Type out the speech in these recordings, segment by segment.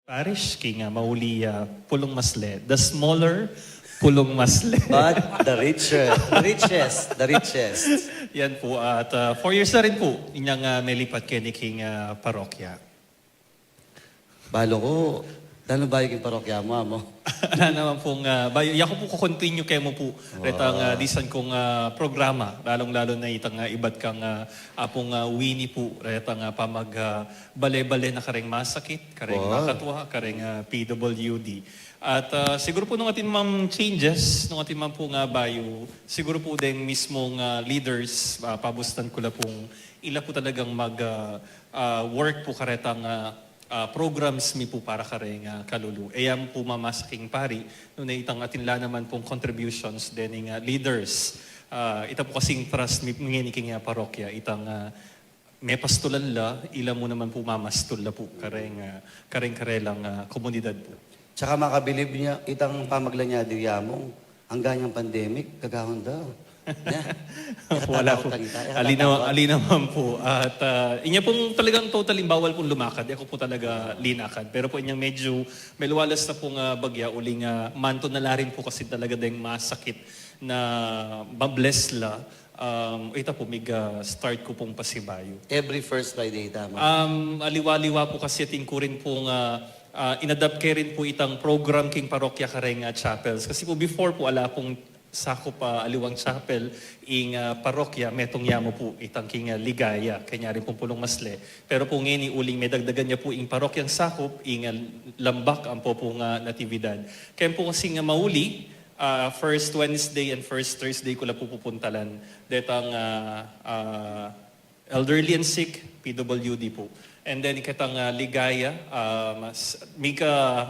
Parish King Mauli Pulong Masle. The smaller Pulong Masle. But the richest. Yan po. At 4 years na rin po inyang melipat kay ni King Parokya. Balo ko, lalo ba yung parokya mo, amo? Ano naman pong, ako po kukontinue kayo mo po retang disan kong programa, lalong-lalo na itang iba't kang apong Winnie po, retang pamag bale-bale na kareng masakit, kareng makatwa, kareng PWD. At siguro po nung atin mang changes, nung atin mang po nga bayo, siguro po din mismong leaders, pabustan ko la pong ila po talagang mag-work po karetang programs mi po para kareng kalulu. Ayam po mamasaking pari, no na itang atinla naman pong contributions dening leaders. Ita po kasing trust mi nginiking parokya, itang may pastulan la, ila mo naman po mamastula po karelang komunidad po. Tsaka makabilib niya, itang pamagla niya diyamong, ang ganyang pandemic, kagahon daw. Wala po. Ali naman po. At inya pong talagang totally bawal pong lumakad. Ako po talaga linakad. Pero po inyang medyo may luwalas na pong bagya. Uling manto na la rin po kasi talaga ding masakit na mabless la. Ito po, start ko pong pasibayo. Every first Friday, tama? Aliwa-liwa po kasi ating ko rin pong inadapt kayo rin po itang program King Parokya Kareng Chapels. Kasi po before po ala pong sakop aliwang chapel ing parokya metong yamo po itang King Ligaya kanya rin pong Pulong Masle. Pero po ngayon uling may dagdagan niya po ing parokyang sakop ing Lambak ang po pong natividad. Kaya po kasing mauli first Wednesday and first Thursday ko la po pupuntalan detang elderly and sick PWD po. And then ikatang Ligaya,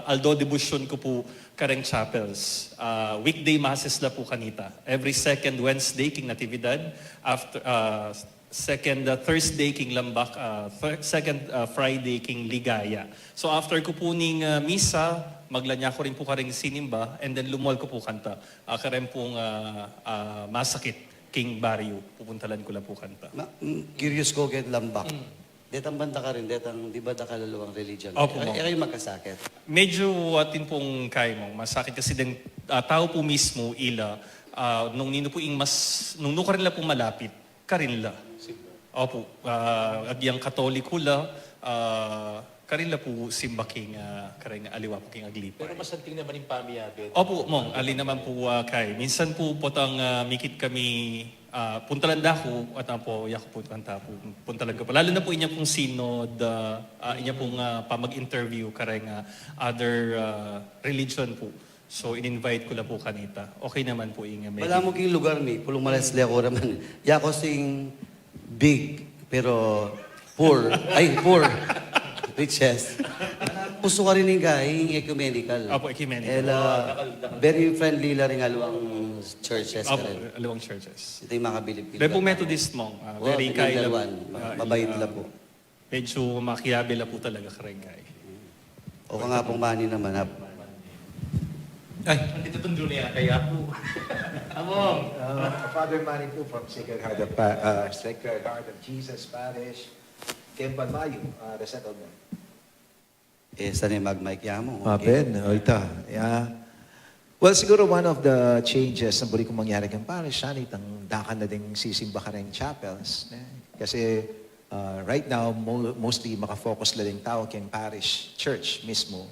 Aldo Devotion ko po kareng chapels. Weekday masses la po kanita. Every second Wednesday, King Natividad. After, second Thursday, King Lambak. Second Friday, King Ligaya. So after ko po ning misa, maglanya ko rin po kareng sinimba. And then lumual ko po kanta. Kareng pong masakit, King Barrio. Pupuntalan ko la po kanta. Curious ko kay Lambak. Detang banda ka rin, di ba da kalalawang religion? Opo, mo. Kayo magkasakit? Medyo atin pong kaya mo. Masakit kasi din, tao po mismo, ila, nung nino po nung ka rin la po malapit, ka rin la. Opo, agyang katoliko la, ka rin la po simbaking, kareng aliwa po king aglipay. Pero masanting naman yung pamiyabit. Opo, mong, alin naman po kay. Minsan po potang mikit kami, puntalan da ko, at po, yak po kanta po, puntalan ko po. Lalo na po inya pong sinod, inya pong pamag-interview kareng other religion po. So, in-invite ko la po kanita. Okay naman po inya. Wala mo king lugar ni, Pulong Malasle ako naman. Yako sing big, pero poor. Poor. Riches. Puso ka rin nga, yung ecumenical. Opo, ecumenical. Very friendly la rin aluang churches ka Opo, rin. alawang churches. Ito yung makabilib. Dahil po Methodist mong, very kaya la Mabait la po. Medyo makiyabi la po talaga karengay. O ka nga pong mani naman. Ay, nandito itong dunia kaya po. Among! Father Manny po from Sacred Heart of Jesus Parish, Kempan Mayo, the settlement. Saan yung mag-mic mo? Ben, ito. Yeah. Well, siguro one of the changes na buli kong mangyari kang parish, sana itang dakan na ding sisimba ka rin chapels. Kasi right now, mostly makafocus na ding tao kang parish church mismo.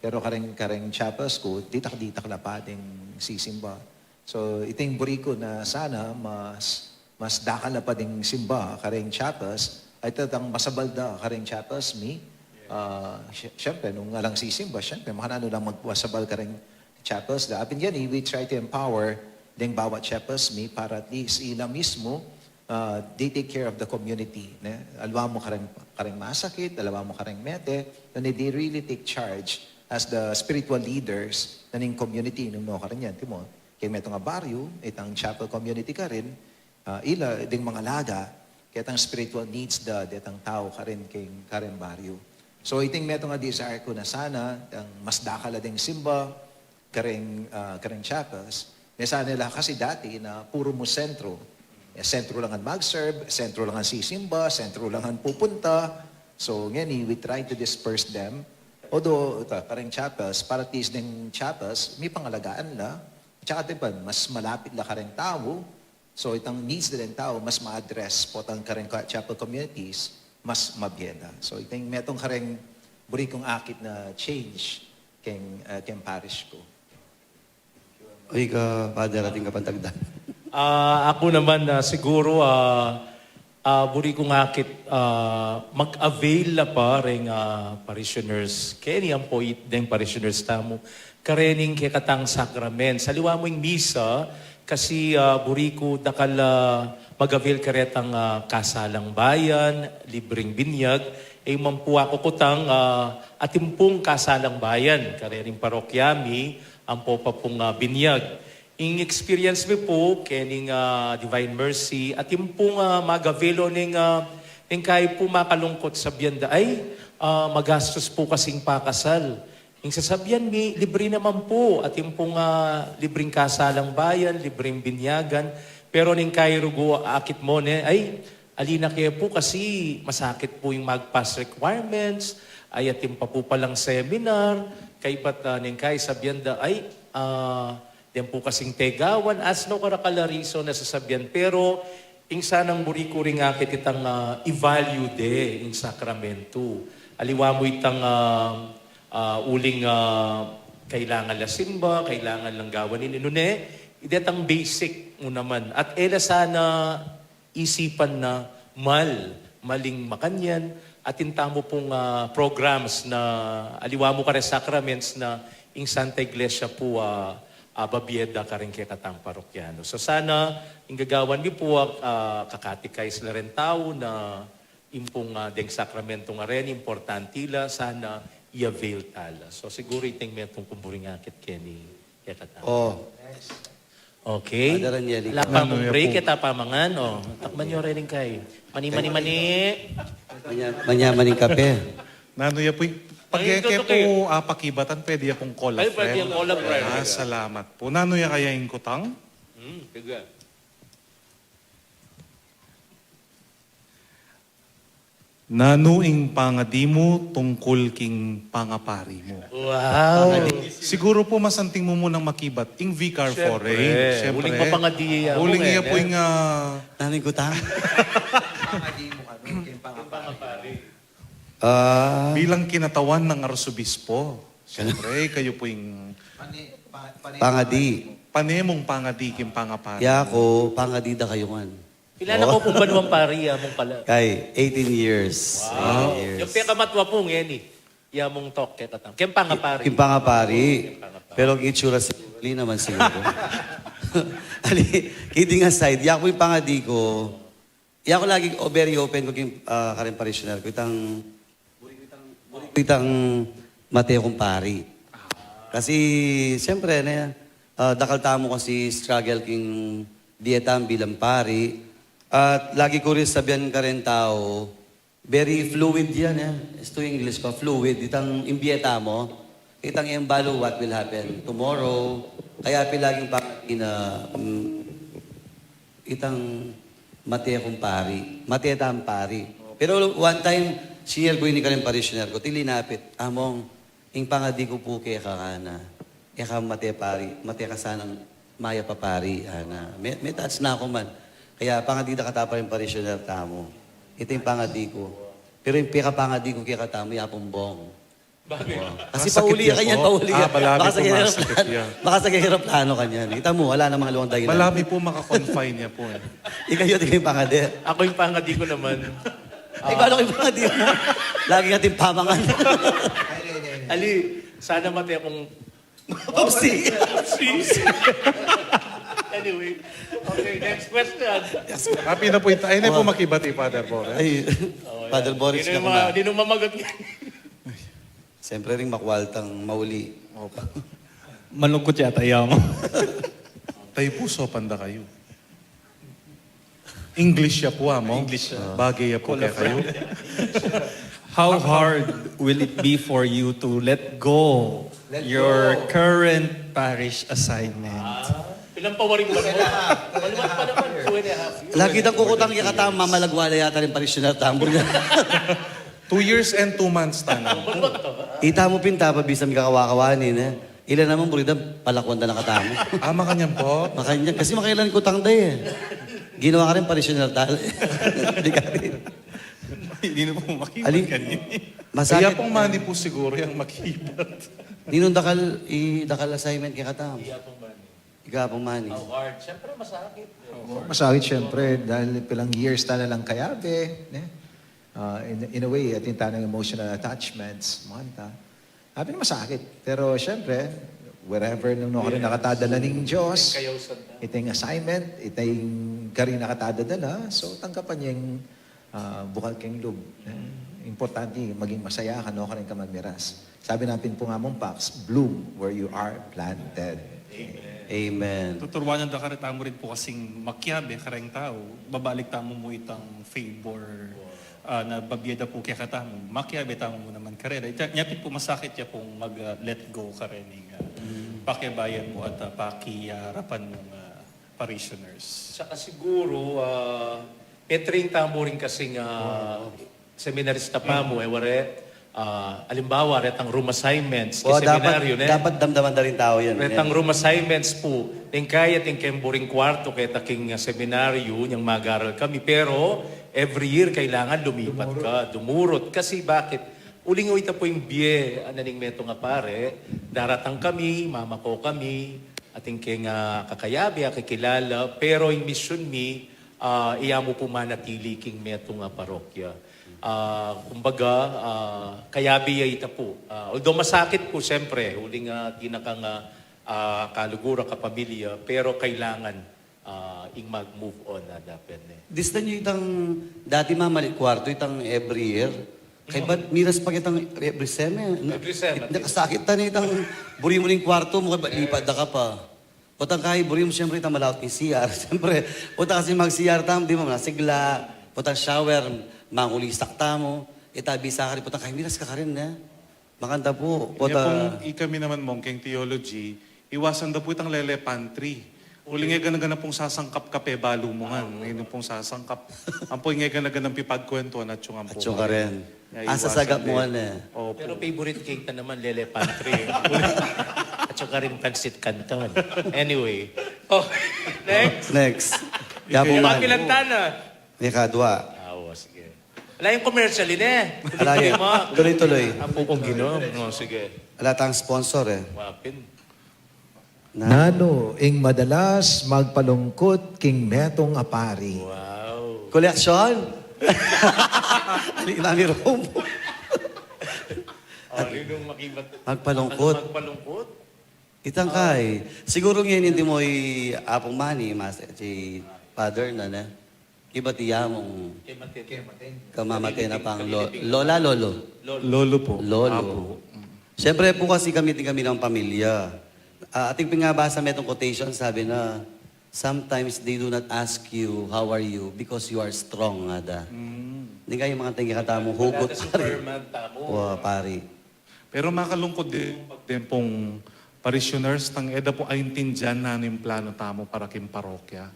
Pero kareng chapels ko, ditak na pa ding sisimba. So, ito yung buri ko na sana mas dakan na pa ding simba kareng chapels, ay tatang masabal da kareng chapels Siyempre, nung alang sisimba, siyempre, makanano lang magwasabal ka rin chapels. Apin yan, we try to empower din bawat chapels para at least ila mismo, they take care of the community. Alwa mo ka rin masakit, alwa mo ka rin mete, and they really take charge as the spiritual leaders na ning community, nung ka rin yan. Timo, kaya meto nga baryo, itang chapel community ka rin, ila ding mga laga, kaya itang spiritual needs itang tao ka rin kay baryo. So iting meto nga desire ko na sana mas dakala ding simba kareng chapels. Sana nila kasi dati na puro mo sentro. Sentro lang ang mag-serve, sentro lang ang sisimba, sentro lang ang pupunta. So ngayon we try to disperse them although ito, kareng chapels, para tis ng chapels, may pangalagaan la. Tsaka diba, mas malapit la kareng tao. So itang needs din ng tao, mas ma-address po ang kareng chapel communities, mas mabieda. So itong metong kareng buri kong akit na change keng parish ko. Uy ka, Father, ating kapantagdan. Ako naman siguro buri kong akit mag-avail na pa rin parishioners. Kaya ang po iteng parishioners tamo. Karening kekatang sakrament. Sa liwa mo yung misa, kasi buri ko dakal mag-avail karetang kasalang bayan, libreng binyag, mampu ako kutang atimpong kasalang bayan, karening parokyami, ang po pa pong binyag. In experience mo po, kening Divine Mercy, at yung pong magavelo ng kayo po makalungkot sa biyanda, ay magastos po kasing pakasal. Yung sasabihan mi, libre naman po, at yung pong libreng kasalang bayan, libreng binyagan, pero ning kayo rugo akit mo, ay alina kayo po kasi masakit po yung mag-pass requirements, ay atim pa po palang seminar, kay ba't ning kayo sabihan da, ay yan po kasing tegawan, as no karakalariso na sasabihan. Pero, ing sanang buri ko rin akit itang i-value de, ing sakramento. Aliwa mo itang uling kailangan la simba, kailangan lang gawan inune, idetang basic mo naman. At ela sana isipan na maling makanyan, at intamo pong programs na aliwa mo kare sacraments na ing Santa Iglesia po babieda ka rin kay katang parokyano. So sana, yung gagawan niyo po kakatikays na rin tao na impong deng sakramento nga rin, importantila, sana i-avail tala. So siguro iting metong kumburing akit Kenny kay katang. Oh, Okay. Father Angelica. Wala pa mong break, kita pamangan. Takman nyo rin kay. Mani. Manyamaning kape. Nanoya po, pagkeke po pakibatan, pwede ya pong call a Ay, pwede friend. yung call a friend. Salamat po. Nanoya kaya yung kutang? Sige. Nanuing pangadi mo tungkol king pangapari mo. Wow. Siguro po masanting mo munang makibat. Ing vicar foreign. Huling mapangadi. Huling iya po yung Namin ko ta? Pangadi mo kami, keng pangapari. bilang kinatawan ng arsobispo. Siyempre, kayo po yung Pangadi. panemong pangadi king pangapari. Yako, pangadida kayo man. Pilala ko kung banuang pari, mong pala. Kay 18 years. Wow. 18 years. Yung pekamatwa po ngeni. Yamong tok kay tatang. Kem pangapari. Yung pangapari. Pero ang itsura siguro naman siguro. Ali, kidding aside, yako yung pangadi ko. Yako lagi very open ko yung karin parishioner ko. Itang Mateo kong pari. Kasi, siyempre, dakal tamo kasi struggle king dietam bilang pari. At lagi ko rin sabihan ka rin tao, very fluid yan. Ito English ko, fluid. Itang imbieta mo, itang embalo what will happen tomorrow. Kaya pilaging pari na itang Mateo kong pari. Matetam pari. Pero one time, share ko ini ka rin parishioner ko, tilinapit, among, ing pangadi ko po kaya kakana. Eka mate pari, mate ka sanang maya papari. Ana. May touch na ako man. Kaya pangadi na katapa rin parishioner tamo. Ito yung pangadi ko. Pero yung pangadi ko kaya katamo, yapong bong. Bakit? Kasi Masakit pauli yan kanyan, po. pauli Ah, balami po, sa masakit yan. Baka sa aeroplano kanyan. Kita mo, wala namang luwang dahilan. Malami po makakonfine niya po. Ikayo, di kayo pangadi. Ako yung pangadi ko naman. Ay, paano kayo pangadi mo? Lagi natin pamangan. Ali, sana mati akong... Popsi! Anyway, okay, next question. Happy na po ito. Ay, na po makibati, Father Boris. Ay, Father Boris ka na. Di nung mamagat niya. Siyempre rin makwaltang mauli. Malungkot yata yaw mo. Tayo po, sopanda kayo. English ya po, mo. English siya. Bagay ya po kaya kayo. How hard will it be for you to let go your current parish assignment? Ilang pawaring ba mo? Maluwat pa naman. 2.5 years. Lagi nang kukutang kaya katama, mamalagwala yata rin parishioner tambo niya. 2 years and 2 months tana. Ita mo pinta pa bisam kakawakawanin eh. Ilan naman burida palakwan na nakatamo. Makanyang po. Makanya kasi makailan ko tangday eh. Ginawa ka rin parisyoner tal. Di ka rin. Hindi na po makibat Alin? kanina. Kaya Masakit. pong money po siguro yung makibat. Ninong dakal assignment kay katamo. Igapong money. Hard. Siyempre, masakit. Masakit syempre dahil pilang years na lang kayabe. In a way, atin tanong emotional attachments. Manta. Sabi na masakit. Pero syempre, wherever nung rin nakatadala ng Diyos, Kayaw sanda. itong assignment, itong kari nakatadala, so tangkapan niya yung bukal keng loob. Importante, maging masaya ka, no ka rin ka magmiras. Sabi natin po nga mong Pax, bloom where you are planted. Amen. Tuturwanan da ka rin tamo rin po kasing makyabe kareng tao. Babalik tamo mo itang favor na babiyada po kaya katamo. Makyabe tamo mo naman karera. Nyapit po masakit ya pong mag-let go ka rin ng pakibayan mo at pakiyarapan mong parishioners. Saka siguro, petring tamo rin kasing seminarista pa mo, ware, alimbawa, retang room assignments, O, seminaryo, dapat damdaman na rin tao yan. retang room assignments po, ting kaya ting kemburing kwarto, kaya taking seminaryo, niyang magaral kami. Pero, every year, kailangan lumipat ka, dumurot. Kasi bakit? Uling ita po yung biye, ananing meto nga pare, daratang kami, mamako kami, ating keng kakayabi, kakilala, pero yung mission mi, iya mo po manatili king meto nga parokya. Kumbaga, kayabi ay ita po. Although masakit po, siyempre, huling tinakang kalugura, kapamilya, pero kailangan ing mag-move on na dapat. Dista nyo itang dati mamalik kwarto, itang every year. Kay ba't miras pa kitang every seme? Every seme. Nakasakit ta na itang buri mo ning kwarto mo, kay ba't lipad na ka pa. Putang kahit buri mo siyempre itang malawat yung CR. Siyempre, putang kasi mag-CR tam, di mo nasigla. Putang shower, mangulisak ta mo. Itabi sa akin, putang kahit miras ka rin na. Makanta po. Kaya Putang... pong ikami naman mong keng theology, iwasan daw po itang lele pantry. Uling nga ganagan pong sasangkap kape balo mo nga. Ngayon pong sasangkap. Ang po nga ganagan ng pipagkwento at yung ampo. At yung ka rin. Yeah, Asa iwasan sagap mo din. na. Opo. Pero favorite cake na naman, Lele Pantry. At saka rin Pansit Canton. Anyway. Oh, next. Next. Yapo Yung man. Pilantana. May kadwa. Awa, sige. Wala yung commercial eh. Ala Tuloy yan. mo. Tuloy-tuloy. Ang pupong ginom. No, sige. Wala tang sponsor eh. Wapin. Nano, ing madalas magpalungkot king metong apari. Wow. Koleksyon? Ali nami room. Ano yung makibat? Magpalungkot. Magpalungkot? Itang kay. Siguro ngayon hindi mo apong money, mas si father na. Iba tiya mong kamamatay na pang lola, lolo. Lolo po. Lolo. Siyempre po kasi kami ng pamilya. Ating pingabasa may itong quotation, sabi na, sometimes they do not ask you, how are you? Because you are strong, nga da. Hindi kayo mga tingin katamo, hugot, pari. Superman tamo. O, pari. Pero makalungkot din pong parishioners, tang eda po ayintindihan na yung plano tamo para kim parokya.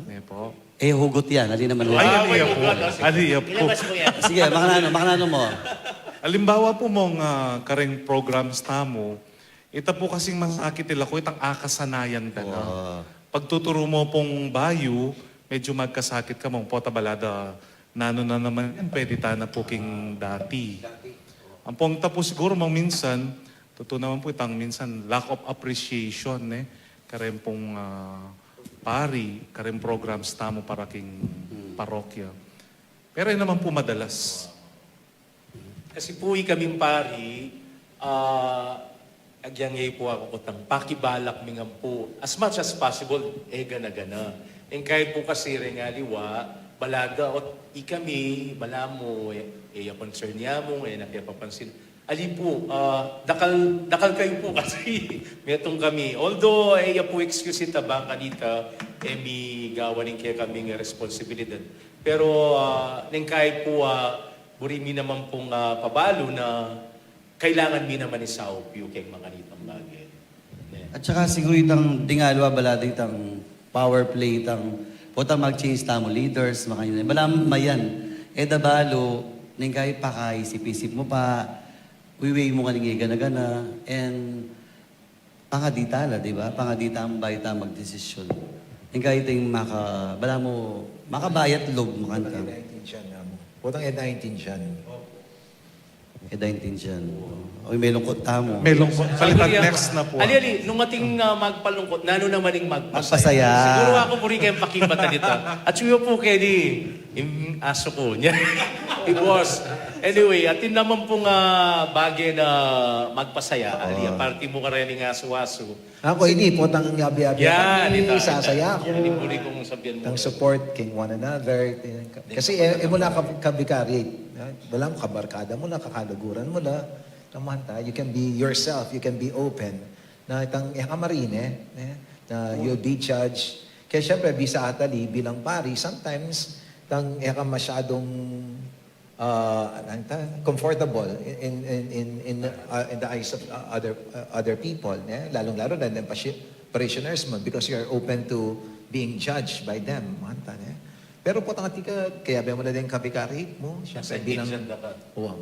Ne po. Eh, hugot yan. Ali naman. Ay, aliya po. Aliya po. Ilabas mo yan. Sige, makanano mo. Alimbawa po mong kareng programs tamo, ita po kasing masakit nila ko itang akasanayan ka na. Pagtuturo mo pong bayo, medyo magkasakit ka mong pota balada. Nano na naman yan, pwede ta na po king dati. Ang pong tapos siguro mang minsan, totoo naman po itang minsan lack of appreciation kareng pong pari, kareng programs tamo para king parokya. Pero yun naman po madalas. Kasi puwi kaming pari, agyangay po ako kutang pakibalak mingan po, as much as possible, gana-gana. And kahit po kasi rin nga liwa, balaga, o ikami, balamo, concern niya mo, nakipapansin. Ali po, dakal kayo po kasi, metong kami. Although, po excuse ita ba kanita, mi gawanin kaya kaming responsibilidad. Pero, nang kahit po, buri mi naman pong pabalo na kailangan mi naman isaw piyo kay mga nitang bagay. At saka siguro itang dingalwa balada itang power play, itang puta mag-change tamo leaders, mga yun. Balam mayan. Dabalo, Nengkay pa ka, isip-isip mo pa, wiwi mo ka gana-gana, and pangadita la, di ba? Pangadita ang bayta magdesisyon. Nengkay ito yung bala mo, makabayat log mo kan ka. Ed-19 siya nga mo. Putang Ed-19 siya. Ed-19 dyan. Oy, may lungkot tamo. May lungkot. Palitan Siguro, next na po. Ali, nung ating magpalungkot, nano naman yung magpasaya. Magpasaya. Siguro ako po rin kayong pakibata dito. At siya po kayo di, yung aso ko niya. It was. Anyway, atin naman pong bagay na magpasaya. Ali, party mo ka rin ng aso-aso. Ako ini, putang yabi-yabi. Yan, ito. Sasaya ako. Yan, hindi po kong sabihan mo. Ang support king one another. Kasi mula kabikari, walang kabarkada mo na, kakalaguran mo na, namanta, you can be yourself, you can be open. Na itang marine, na you'll be judged. Kaya syempre, bisa atali, bilang pari, sometimes, tang masyadong comfortable in the eyes of other people, lalong-lalo na ng parishioners mo, because you're open to being judged by them. Manta, pero po tanga tika, kaya ba mo na din kabikari mo? Siyempre, bilang,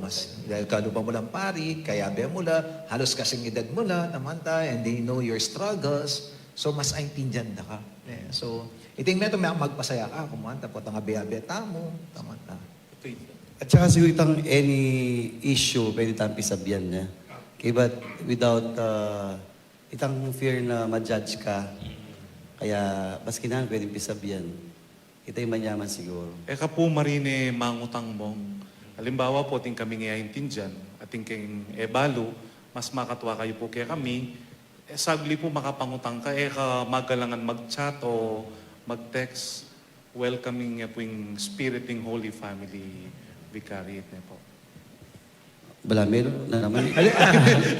mas, dahil kalupa mo lang pari, kaya ba mo na, halos kasing edad mo na, namanta, and they know your struggles, so mas aintindihan na ka. So, iting meto may magpasaya ka, kumanta po, tanga biya-beta mo, tamanta. At saka siguro itang any issue, pwede tayong pisabyan niya. Okay, but without itang fear na ma-judge ka, kaya maski na pwedeng pisabyan. Ita'y manyaman siguro. Eka po marine mangutang mong. Halimbawa po, ting kami ngayon dyan, ating king ebalo, mas makatwa kayo po kaya kami, sagli po makapangutang ka, eka magalangan mag-chat o mag-text, welcoming po yung spiriting Holy Family Vicariate na po. Bala, meron na naman.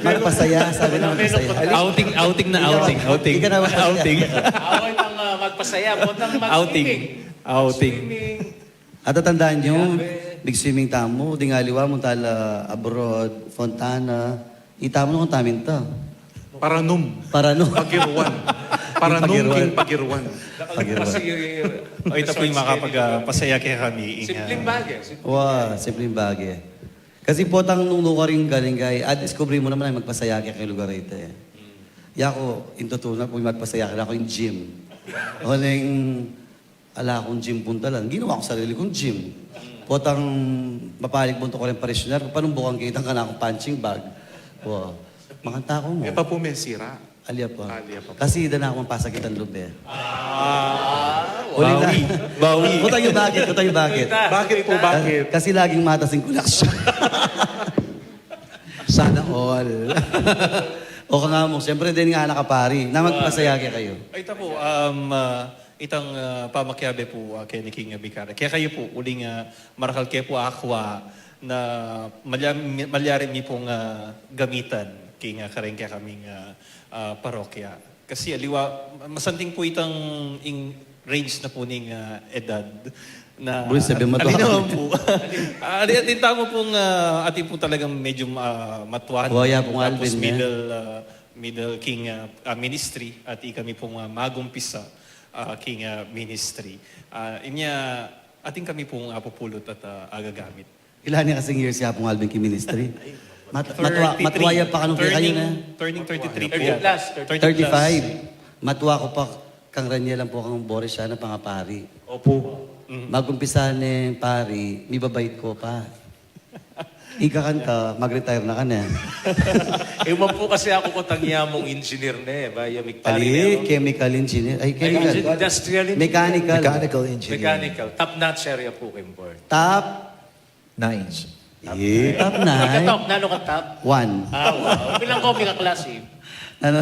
Magpasaya, sabi na magpasaya. Outing na outing. Hindi ka na magpasaya. Outing. Away pang magpasaya, puntang mag-swimming. Outing. Swimming. At tatandaan nyo, big swimming tamo, dingaliwa mo tala abroad, Fontana, itamo nung taminta. Paranum, Para no. Pagirwan. Paranum king Pagirwan. O ito po yung makapagpasaya kaya kami. Simpleng bagay. Wow, simpleng bagay. Kasi po tang nung lugar yung galing kay, discovery mo naman ay magpasaya kay lugar ito eh. Yako, intutuna po yung magpasaya kaya ako yung gym. O nang ala akong gym punta lang. Ginawa ko sarili kong gym. Potang mapalig punto ko rin parishioner. Paano bukang kita ka na akong punching bag. Wow. Makanta ko mo. E pa po may sira. Alia pa. Alia pa. Kasi ida na akong pasakitan loob eh. Bawi. Kutang yung bakit, kutang yung bakit. Bakit po, bakit? Kasi laging matasing koleksyon. Sana all. O ka nga mo, siyempre din nga nakapari. Na magpasaya kayo. Ito po, itang pamakyabe po kay ni King Bicari. Kaya kayo po, uling marakal kayo po akwa na malyarin niyo pong gamitan king kareng kaya kaming parokya. Kasi aliwa, masanting po itang range na po ning edad na Boy, sabi mo to. naman po. Atin tamo pong atin po talagang medyo matuwan. Waya pong Tapos Alvin, middle king ministry at kami pong magumpisa king ministry. Inya ating kami pong pupulot at agagamit. Ilan niya kasing years siya pong Alvin Key Ministry? Matuwaya pa kanong kaya kayo na. Turning 33 po. 30 plus. 35. Matuwa ko pa kang ranya lang po kang Boris siya na pangapari. Opo. Magumpisa ni pari, may babait ko pa. Ikakanta, mag-retire na ka na. Ewan po kasi ako ko tangyamong engineer na eh. Baya Ali, chemical engineer. Ay, chemical. Industrial engineer. Mechanical. Mechanical engineer. Mechanical. Top-notch area po kayo, board. Top. Nines. Top 9. Katok, nano ka top? 1. Wow. Bilang ko, may kaklase. Ano?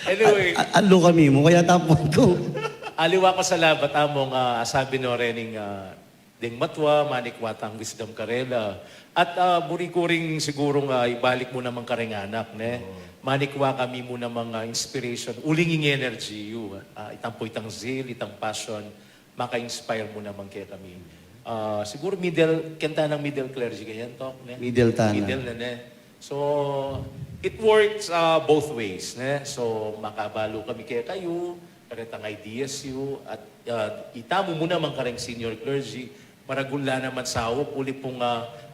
Anyway, Alo kami mo, kaya top 1 ko. aliwa ko sa labat among sabi no rening ding matwa, manikwatang wisdom karela. At buri-kuring siguro ibalik mo naman kareng anak, ne? Manikwa kami mo ng mga inspiration, ulinging energy, itang itang zeal, itang passion, maka-inspire mo naman kaya kami. Siguro kanta ng middle clergy ganyan to, ne? Middle tana. Middle na, ne? So, it works both ways, ne? So, makabalo kami kaya kayo, karetang ideas you, at itamo mo naman kareng senior clergy, maragula naman sawop, uli pong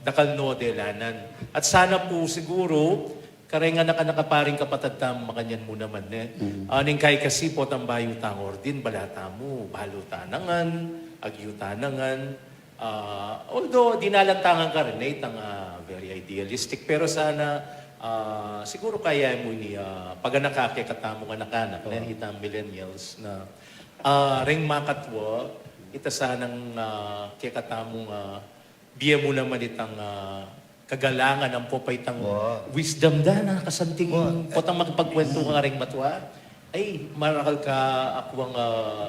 dakal no delanan. At sana po siguro, karenga nakakaparing kapatad tam makanyan mo naman aning kay kasi po tambayo tangor din balata mo balutanangan agyutanangan although dinalantangan ka rin itang very idealistic pero sana siguro kaya mo ni pag nakake katamo nga nakanak itang millennials na ring makatwa ita sanang kekatamo biya mo naman itang kagalangan ang popaytang wisdom da na kasanting potang magpagkwento ka ring matwa ay marakal ka ako ang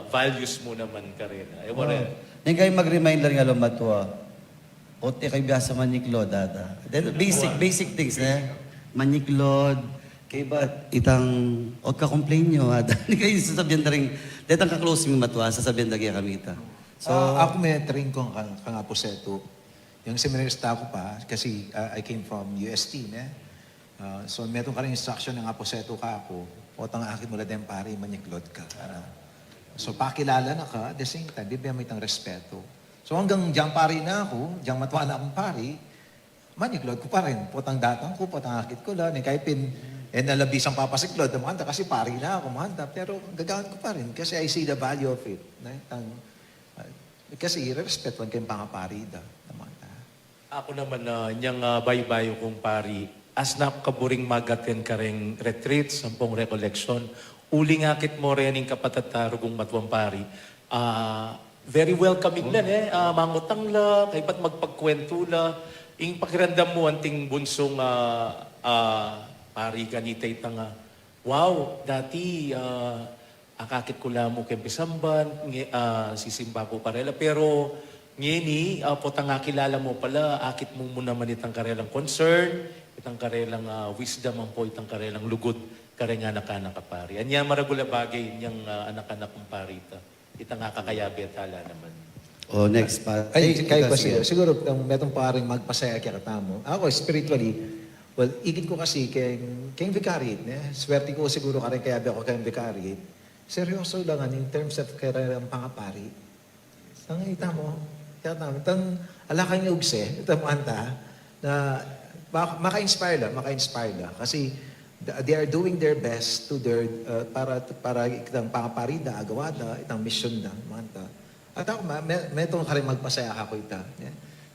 values mo naman ka rin ay wala Nang kayo mag-reminder nga lumatwa, ote kayo biya sa maniklod, dada. Basic things, maniklod, kayo ba itang, huwag ka complain nyo, ha? Dahil kayo sasabihan na rin, detang ka-close mo matwa, sasabihan na kaya kami ita. So, ako may train ko kang aposeto. Yung seminarista ko pa, kasi I came from UST, ne? So, meron ka rin instruction ng aposeto ka ako, o tang akin mula din pare, manyiklod ka. So, pakilala na ka, at the same time, bibigyan mo itang respeto. So, hanggang diyang pari na ako, diyang matwa na akong pari, manyiklod ko pa rin. Potang datang ko, potang akit ko lang, kahit nalabisang papasiklod, namahanda kasi pari na ako, mahanda. Pero gagawin ko pa rin kasi I see the value of it. Kasi respetuan kayong pangapari da. ako naman niyang baybayo kong pari as napakaburing magaten ka ring retreat sampung recollection uli ngakit mo rin yung kapatataro kong matwang pari very welcoming lang mangutang la kay ba't magpagkwento la yung pakiramdam mo anting bunsong pari ganita itang wow dati akakit ko lang mo kay Bisamban sisimba ko parela pero ngini potang kilala mo pala akit mo naman itang karelang concern itang karelang wisdom ang po itang karelang lugod karenga anak-anak pari anya maragula bagay niyang anak-anak kong parita itang kakayabi at hala naman. Oh, next pa. Ay, kayo ba siguro metong paring magpasaya kaya katamo. Ako, spiritually, well, igit ko kasi kayong vicariate. Swerte ko siguro ka rin kaya ako kayong vicariate. Seryoso lang in terms of kaya pangapari. Ang ita mo, kaya namin, itang alakang ugse, itang anta, na maka-inspire lang. Kasi they are doing their best to their, para itang pangapari da, agawa da, itang mission da, manta. At ako, metong ka rin magpasaya ako ita.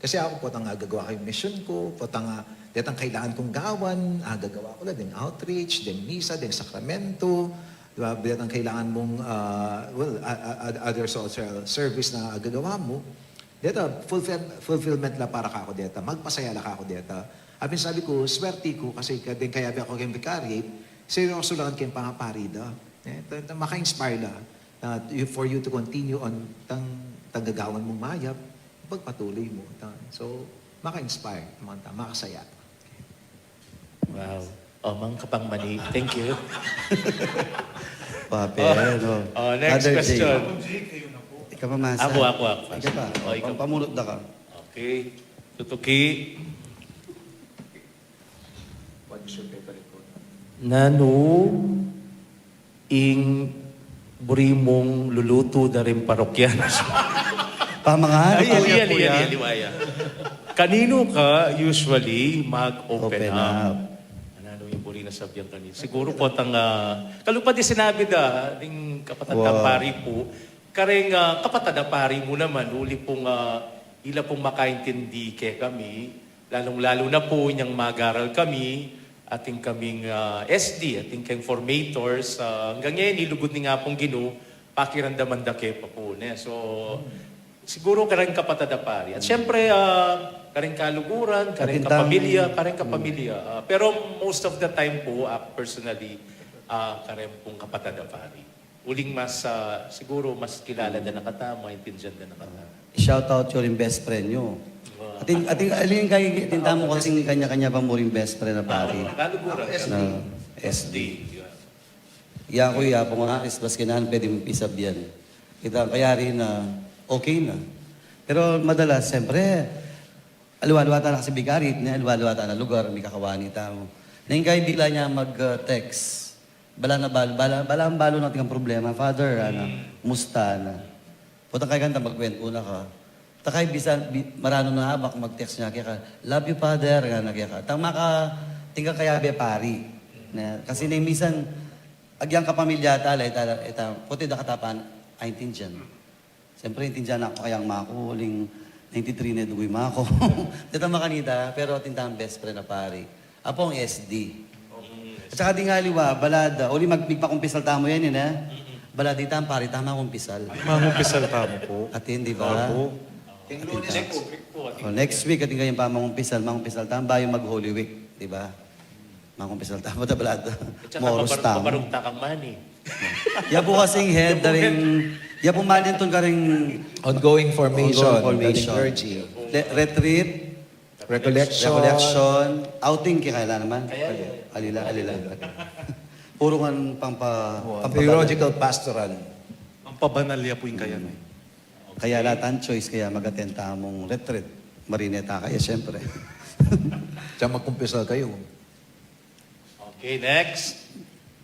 Kasi ako po, gagawa ko yung mission ko, po, detang kailangan kong gawan, gagawa ko lang, din outreach, din misa, din sakramento, diba, detang kailangan mong, other social service na gagawa mo. Deta, fulfillment la para ka ako deta, magpasaya la ka ako deta. At sabi ko, swerte ko, kasi din kaya ako kayong vicariate, seryoso lang kayong pangaparida. Maka-inspire la. For you to continue on tanggagawan mong mayap, pagpatuloy mo. So, maka-inspire, makasaya. Wow. Mang Kapangmani, thank you. Pape, no. Next Other question. day. Ikaw mamasa. Ako. Ikaw pa. Ikaw. Pamulot na ka. Okay. Tutuki. Nano ing burimong luluto na rin parokyan. Pamangahan. Liwaya. Kanino ka usually mag-open Open up? up. Ano yung buri na sabihan kanino? Siguro po tang kalupad di sinabi da ding kapatid Wow. pari po. Kareng kapatid na pari mo naman uli pong ila pong makaintindi kay kami lalong-lalo na po niyang magaral kami ating kaming SD, ating kayong formators. Hanggang ngayon, ilugod ni nga pong Gino, pakiramdaman da kay pa po. So, siguro kareng kapatid na pari. At syempre, kareng kaluguran, kareng kapamilya. Pero most of the time po, personally, kareng pong kapatid na pari. Uling mas, siguro mas kilala na nakatama, intindihan na nakatama. Shout out your best friend nyo. Ating alin kayo tinta mo kasing kanya-kanya pa mo rin best friend na pari. Kaluguran. Na SD. iya ko iya po nga is bas kinahan pwede mong pisab yan. Kita kaya rin na okay na. Pero madalas, siyempre, alwa-alwata na kasi bigarit niya, alwa-alwata na lugar, may kakawani tao. Nang kayo bigla niya mag-text, bala ang balo natin ang problema. Father, musta na? Putang kayo kanta, magkwento na ka. Takay bisan marano na habak mag-text niya kaya love you father nga nagya ka. Tama ka tingka kaya be pari. Na, kasi na minsan agyang kapamilya tala ita puti da katapan ay intindihan. Siyempre intindihan ako kayang mako uling 93 na dugoy mako. Dito makanita pero tintang best friend na pari. Apo ang SD. At saka di nga liwa, balada. Uli magpagpakumpisal tamo yan ha. Balada ang pari, tama kumpisal. Mangumpisal tamo po. Atin, di ba? Opo. Next week, ating kayong pamangumpisal, tamo ba yung mag-Holy Week, di ba? Mangumpisal tamo, da balada. Moros tamo. Pabarugta kang money. Yan po kasing head, daring, yan po malin ton karing Ongoing formation, Ongoing galing clergy. retreat, recollection, outing kaya kailan naman. Alila. Puro nga Theological pastoral. Ang pabanalya po yung kaya na. Kaya latan choice, kaya mag-attend mong retreat. Marineta kaya, syempre. Diyan magkumpisal kayo. Okay, next.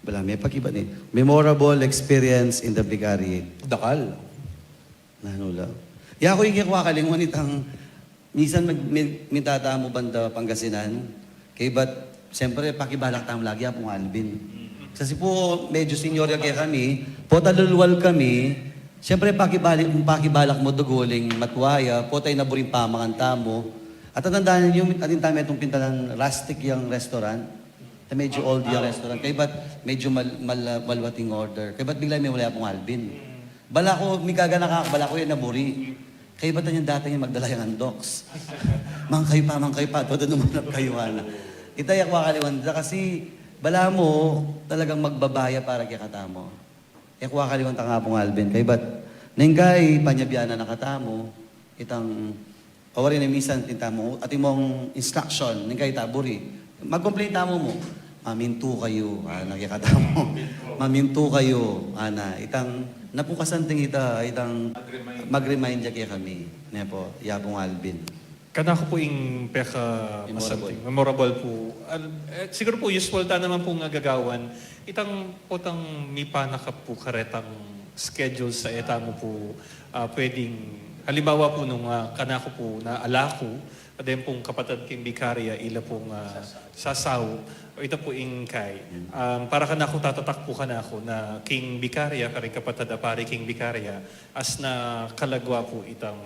Wala, may pakiba ni. Memorable experience in the Vicariate. Dakal. Nanula. Ya ako yung kakalingon itang minsan mintata mo banda Pangasinan. Kay ba't, siyempre, pakibalak tamo lagi apong Alvin. Kasi po, medyo senior kaya kami, po talulwal kami, siyempre, pakibalak mo duguling matwaya, po tayo naburing pamanganta mo. At tatandaan ninyo, atin tayo itong pintalan rustic yung restaurant. Medyo old yung restaurant. Kaya ba't medyo malwating order? Kaya ba't bigla may wala pong Alvin? Bala ko, migaga nakakabala ko yung naburi. Kaya ba't yung dati yung magdala yung andoks? Mangkay pa. Todo numanap kayo, ana. Itayak wakaliwan. Kasi bala mo talagang magbabaya para kaya katamo. Yak wakaliwan ta nga pong Alvin. Kaya ba't nenggay panyabiyana na katamo, itang kawari na minsan tintamo, at imong instruction, nenggay taburi. Mag-complain tamo mo. Maminto kayo, ana kaya katamo. Maminto kayo, ana. Itang napukasanting itang mag-remind niya kaya kami. Niya po, yapong Alvin. Kana ko po yung peka masamting. Memorable po. Siguro po usual ta naman po nga gagawan. Itang potang mipanaka po karetang schedule sa eta mo po pwedeng halimbawa po nung kana ko po na alako then pong kapatid king Bikarya ila pong sasaw o ita po ingkay. Para kana ko tatatak po kana ko na king Bikarya karing kapatid pare king Bikarya as na kalagwa po itang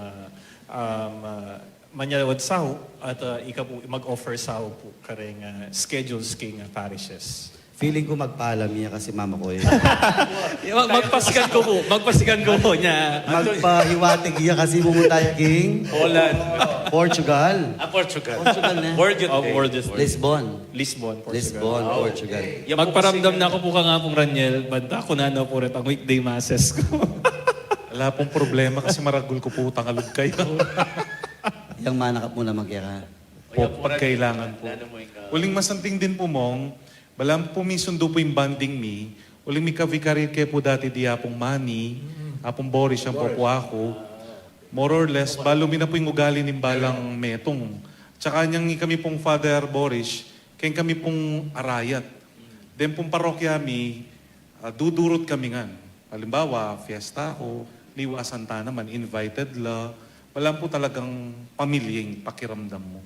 manyawad saw at ika po mag-offer saw po karing schedules king parishes. Feeling ko magpaalam niya kasi mama ko eh. Magpasikan ko po niya. Magpahiwatig niya kasi pumunta yung King. Holland. Portugal. Portugal. Portugal na. Word yun. Word is Lisbon. Lisbon, Portugal. Lisbon, Portugal. Magparamdam na ako po ka nga pong Raniel, banda ko na po rin ang weekday masses ko. Wala pong problema kasi maragul ko po tangalog kayo. Yung manakap mo na magyaka. Po, pagkailangan po. Uling masanting din po mong, balang po misundo po yung banding mi, uling mi ka-vicariate kayo po dati di apong Manny, apong Boris ang po ako. More or less, balo mi na po yung ugali ng balang metong. Tsaka niyang kami pong Father Boris, kaya kami pong arayat. Then pong parokya mi, dudurot kami nga. Halimbawa, fiesta ko, liwasan ta naman, invited la. Walang po talagang pamilyeng pakiramdam mo.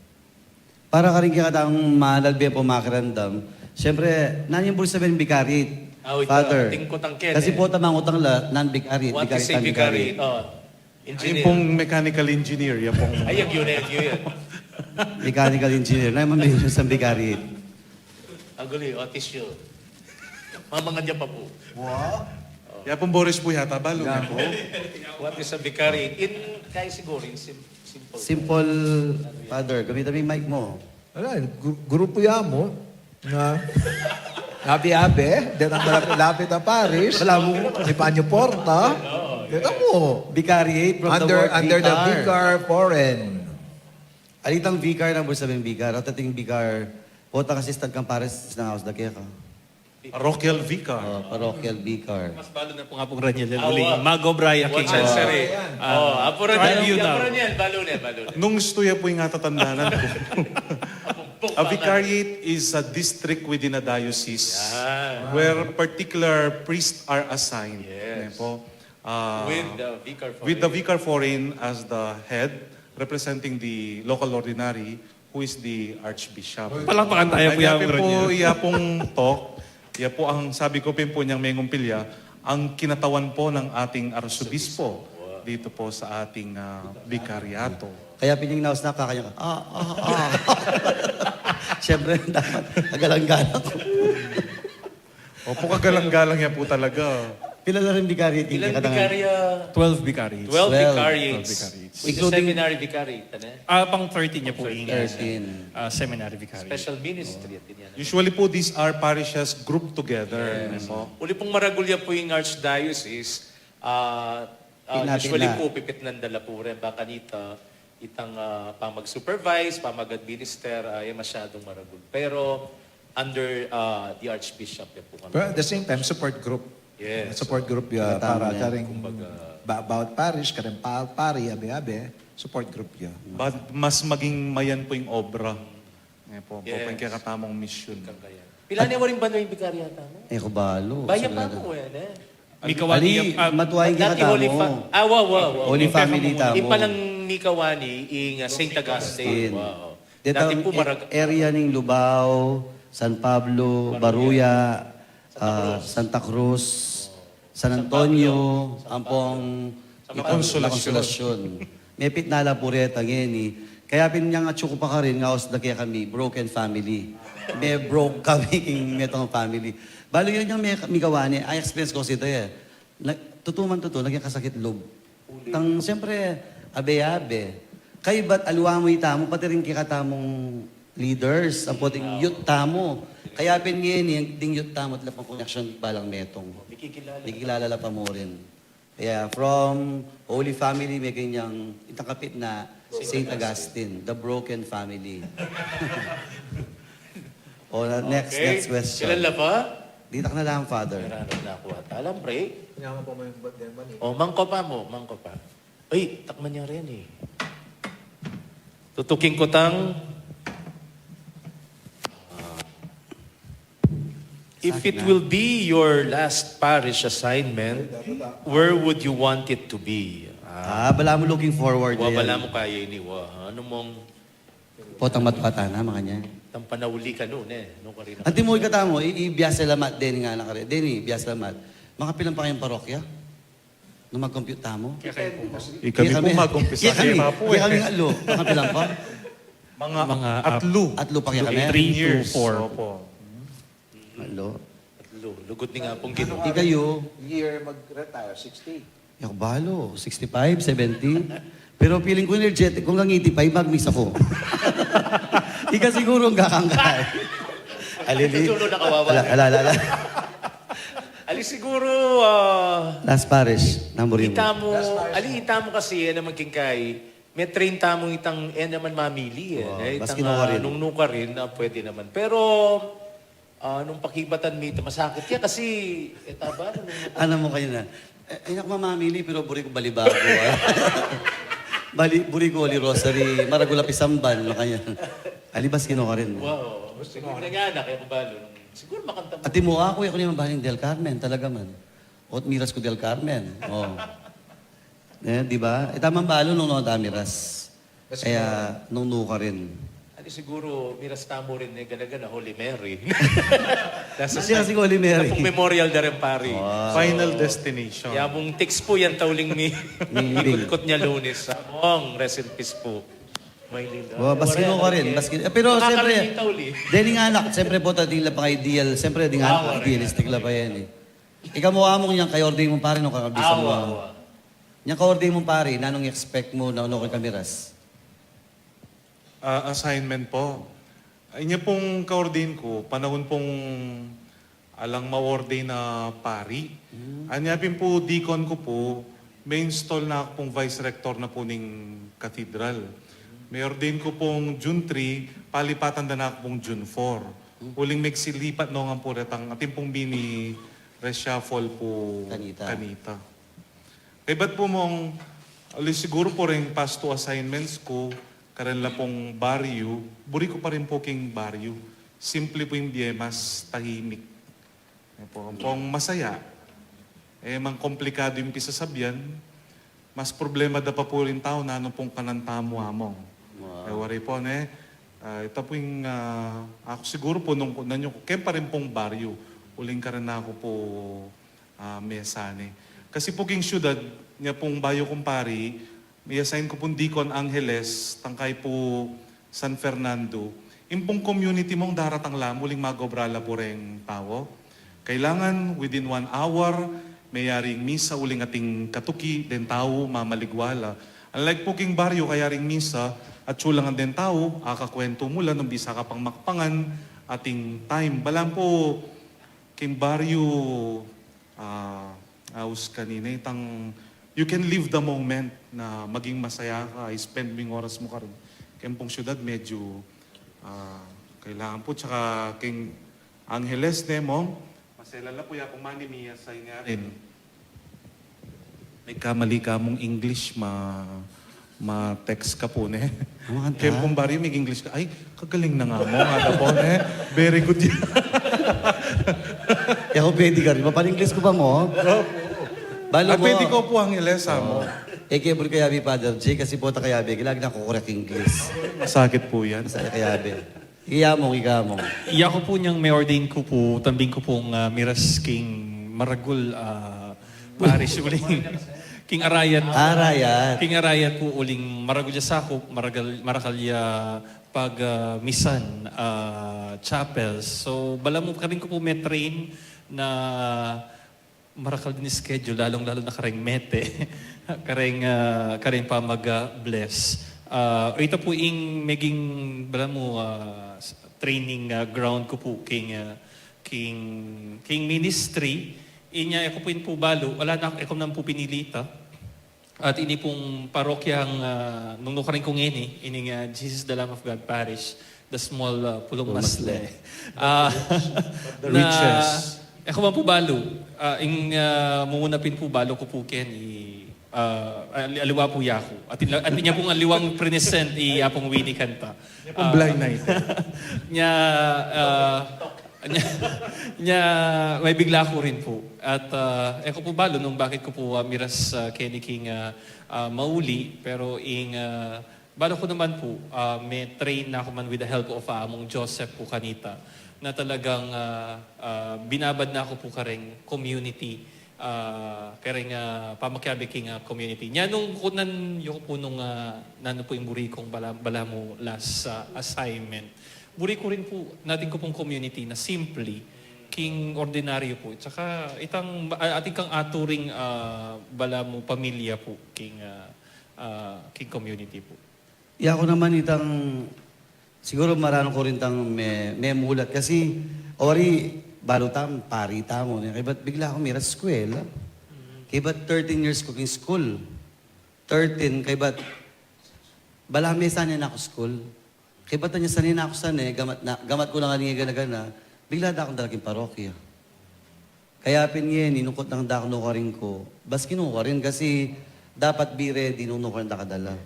Para ka rin kaya malalbi po makiramdam. Siyempre, nanyan po sabihin Vicariate. Father. Kasi po tamang utang la, non-Vicariate. What to say Vicariate? Ayun Engineer. pong mechanical engineer, yan pong... Ay, yun. Mechanical engineer. Na mamili yun sa Vicariate. Ang guli, tissue. Mga dyan pa po. Yan pong Boris po yata, balo nga po. What is a vicariate? Kaya siguro, in simple. Simple, Father. Gamitin mo yung mic mo. Wala, grupo yan mo. Na, Abi-abi, din ang malapit na parish. Wala mo. Si Panyo Porta. Dito mo. Vicariate from the word Under the vicar. vicar foreign. Alitang vicar na po sabihin vicar. At ating vicar, potang assistant kang pares ng house na kaya ka. Parochial vicar. Parochial vicar. Mas balo na po nga pong Raniel. Uling Mago Braya King. One answer eh. Apuran Review yan. now. Apuran yan. Balo na. Nung stuya po yung natatandaanan ko. A vicariate is a district within a diocese where particular priests are assigned. Yes. Po. With the vicar for with the Vicar Foreign as the head, representing the local ordinary, who is the Archbishop. Palakpakan tayo po Kaya yung po niya. iya pong talk, iya po ang sabi ko po niyang Mengong Pilya, ang kinatawan po ng ating Arsobispo dito po sa ating Vicariato. Kaya pinignaos na kakanya ka. Siyempre, dapat agalang-galang ko. Opo, kagalang-galang niya po talaga. Pila na rin bigari Ilan vicarya? 12 vicariates. 12 12 vicariates. vicariates. With the Including- seminary vicary. Tane? Pang 13 niya po yung 13. seminary vicary. Special ministry. At yan. Usually po, these are parishes grouped together. Po. Uli pong maragulya po yung archdiocese. Pina-pina. Usually po, pipit ng dala po rin. Baka nita, itang pamag-supervise, pamag-administer, ay masyadong maragul. Pero under the archbishop yan po kami. Pero at the same time, support group. Yes. Support group Tama para yan. karing about parish, karing pari, abi-abi, support group yun. But mas maging mayan po yung obra. Ngayon po, Yes. po yung kakatamang mission. Kagayan. Pila niya mo rin ba na yung vicaryata mo? Balo. Bayan pa mo yan eh. Mikawani, Ali, matuwaing Dati kita Holy mo. wow. Holy Family tamo. Yung palang Nikawani, ing St. Augustine. Wow. Dito Dati ang po area ng Lubao, San Pablo, Baruya, Santa Cruz, San Antonio, Ampong, La Consolacion. La Consolacion. May pitnala po rin ngeni. Kaya pinyang atsuko pa ka rin, nga os na kaya kami, broken family. May broke kami king metong family. Balo yun yung may gawani, ay experience ko sito eh. Tutuman naging kasakit loob. Siyempre, abe-abe. Kay ba't aluwa mo itamo, pati rin kikatamong leaders, ang puting youth tamo. Kaya pinngin yung ding youth tamo at lapang connection balang metong. Nakikilala pa mo rin. Kaya from Holy Family, may ganyang itangkapit na St. Augustine, the broken family. Next question. Kilala pa? Dito ka na lang, Father. Meron na ako at alam, pre. Kailangan po may money. O, mangko pa. Ay, takman niya rin eh. Tutuking ko tang... If it will be your last parish assignment, where would you want it to be? Bala mo looking forward. Wabala mo kaya iniwa. Ano mong Potang matpata na, mga niya. tang panawuli ka noon eh. Nung ka rin Anti mo ikata mo, i-biyasalamat din nga na kare. Deni, biyasalamat. Mga pilang pa kayong parokya? Nung mag-compute mo? Kami po mag-umpisa. Kaya Kaya po kami alo. Mga pilang pa? Mga atlo. Atlo pa kaya kami? 3 to years. 4. Opo. Alo. Lugot ni nga pong gino. Di kayo, Year mag-retire, 60. Yak balo, 65, 70. Pero feeling ko energetic, kung lang 85, mag-miss ako. Ika siguro ang kakangkay. Alili. Tulo na kawawa. Ala. Ali siguro, Last parish, namurin mo. itamo, ita mo kasi, naman kingkay, may train tamong itang, naman mamili eh. Wow, Itang, bas kinuha rin. nung nuka rin, pwede naman. Pero, nung pakibatan mo ito, masakit yan kasi, etaba, Ano mo kayo na? Ay, ako mamamili, pero buri ko balibago. Buri ko oli rosary, maragula pisamban, makanya. Alibas kino ka rin. wow, siguro nanganak, kaya kubalo. Siguro makanta mo. Ati mo ako naman baling Del Carmen, talaga man. Ot miras ko Del Carmen. Oh. Di ba? Tamang balo nung miras. Kaya nung ka rin. Ali siguro, miras tamo rin eh, ganaga na Holy Mary. Kasi ko Holy Mary. Napong memorial na rin pari. Final destination. Kaya mong text po yan tauling ni Milibing. ikot niya lunes. Among, rest in peace po. May linda. Oh, baskino ka rin. Pero siyempre, Nakakarinig tauli. dahil nga anak, siyempre po tadi la pa ideal. Siyempre, di nga anak, idealistic la pa yan eh. Ikaw mo among niyang kay-order mo pare, no kakabisa mo. Awa. Niyang ka-order mo pare, nanong expect mo na ano kay kamiras? Assignment po. Ay niya pong ka-ordain ko, panahon pong alang ma-ordain na pari. Anyapin po, deacon ko po, may install na ako pong vice rector na po ng cathedral. May ordain ko pong June 3, palipatan na ako pong June 4. Huling magsilipat no nga po retang ating pong bini reshuffle po Kanita. Kaya ba't po mong, alis siguro po rin past 2 assignments ko, karanla pong baryo, buri ko pa rin po king baryo. Simple po yung diye, mas tahimik. Kaya po, ang pong masaya. mang komplikado yung pisasabyan, mas problema da pa po rin tao na ano pong kanantamo among. Wari po, ne? Ito po yung, ako siguro po, nung nanyo, kaya pa rin pong baryo, uling ka rin ako po mesane. Kasi po king syudad, niya pong bayo kumpari, may assign ko pong Deacon Angeles, tangkay po San Fernando, yung pong community mong daratang lang, muling magobrala po rin tao. Kailangan, within 1 hour, mayaring misa uling ating katuki, den tao mamaligwala. Unlike po king baryo, kaya ring misa, at sulangan den tao, akakwento mula nung bisa ka pang makpangan, ating time. Balang po, king baryo, aus kanina, itang, you can live the moment na maging masaya ka, spend mo yung oras mo karon. Kaya pong syudad, medyo, kailangan po, tsaka king Angeles, Nemo, maselala po ya kung mani miya sa nga rin. May kamali ka mong English, ma-text ka po, ne? Kaya kung bari may English ka, ay, kagaling na nga mo, nga po, ne? Very good yan. Ako pwede ka rin. Mapaninglis ko pa mo? Balo mo. Pwede ko po ang ilesa mo. Kebul kayabi, Father J, kasi po ta kayabi, kailangan na kukorek English. Masakit po yan. Masaya kayabi. Iyamong. Iya ko po niyang may ordain ko po, tambing ko pong Miras King Maragul Parish uling. King Arayan. Arayat. King Arayan po uling Maragulya Sakop, Marakalya pag Misan Chapels. So bala mo ka rin ko po may train na marakal din schedule, lalong-lalo na kareng mete, kareng pa mag-bless. Ito po yung maging, bala mo, training ground ko po, king ministry. Inya, ako po yung po balo, wala na ako nang po pinilita. At ini pong parokyang, nung nukarin kong ini nga Jesus the Lamb of God Parish, the small Pulong Masle. The richest. Ako man po balo, mungunapin po balo ko po ken aliwa po yako. At niya pong aliwang present apong Winnie kanta. Yung blind night. Nya may bigla ko rin po. At ako po balo nung bakit ko po Miras Kenny King mauli, pero balo ko naman po, may train na ako man with the help of among Joseph po kanita, na talagang binabad na ako po kareng community, kareng pamakyabi king community. Nya nung kunan yung po nung nano po yung buri kong bala mo last assignment. Buri ko rin po, natin ko pong community na simply, king ordinaryo po. Tsaka itang ating kang aturing bala mo pamilya po, king community po. Ako naman itang, siguro marano ko rin tang may mulat. Kasi, ori, balutam, pari tamo. Kaya ba't bigla ako miras eskwela? Kaya ba't 13 years cooking school? 13, kaya ba't balami sanay na ako school? Kaya ba't niya sanay na ako sanay, gamat ko lang nga gana-gana, bigla da akong dalaging parokya. Kaya pinyen, inukot ng dakno ka rin ko. Bas kinuha rin kasi dapat be ready nung nukuha na kadala.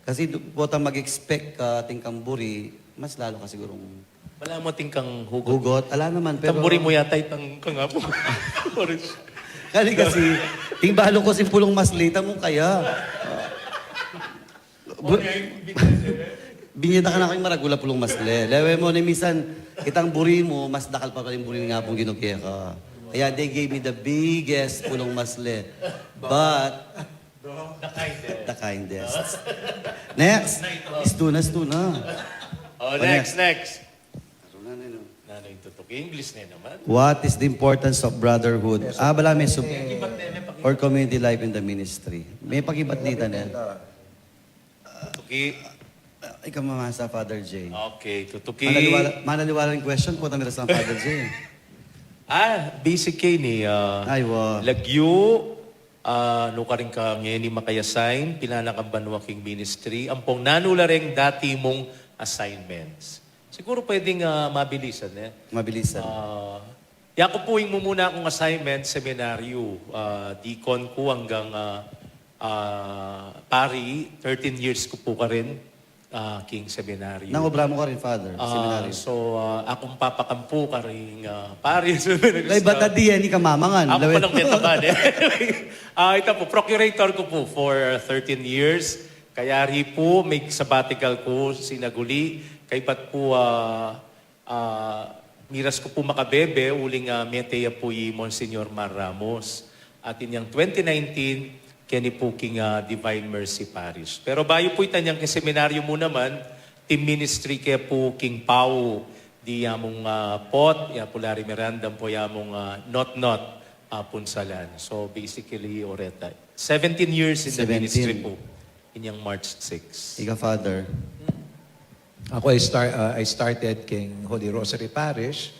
Kasi buta mag-expect ka tingkang buri, mas lalo ka sigurong Wala mo tingkang hugot. hugot. Ala naman, pero... Tamburi mo yata itang kangapo. Kasi, tingbalo ko si Pulong Maslita mo kaya. Binyata ka na kayong maragula Pulong Masle. Lewe mo ni misan, itang buri mo, mas dakal pa rin buri nga pong ginugya ka. Kaya they gave me the biggest Pulong Masle. But, the kindest. Next. Stuna. Oh, next. Nanay tutok. English na naman. What is the importance of brotherhood? Bala may or community life in the ministry. May pakibat dito na. Tutuki. Ikaw mamasa, Father J. Okay, tutuki. Manaliwala yung question po, tamiras ng Father J. Basic ni Ay, wow. Lagyo, no ka rin ka ngayon ni makayasign, pinanakang banwa king ministry, ampong nanula rin dati mong assignments. Siguro pwedeng mabilisan, eh. Mabilisan. Yako po yung muna akong assignment, seminaryo. Deacon ko hanggang pari, 13 years ko po ka rin. king seminaryo. Nangobra mo ka rin, Father, Ah, seminary. so, akong papakampu ka rin Paris. Kay ba't na di yan, ka mamangan? Ako pa lang betaban eh. Ito po, procurator ko po for 13 years. Kaya rin po, may sabbatical ko sinaguli. Kay ba't po, miras ko po makabebe, uling meteya po y Monsignor Mar Ramos. At inyang 2019, kani po king Divine Mercy Parish. Pero bayo po itanyang seminaryo mo naman, team ministry kaya po king Pau, di yamong pot, ya po Larry Miranda po yamong not punsalan. So basically, oreta. 17 years in the 17. ministry po. Inyang March 6. Ika, Father. Ako I started King Holy Rosary Parish.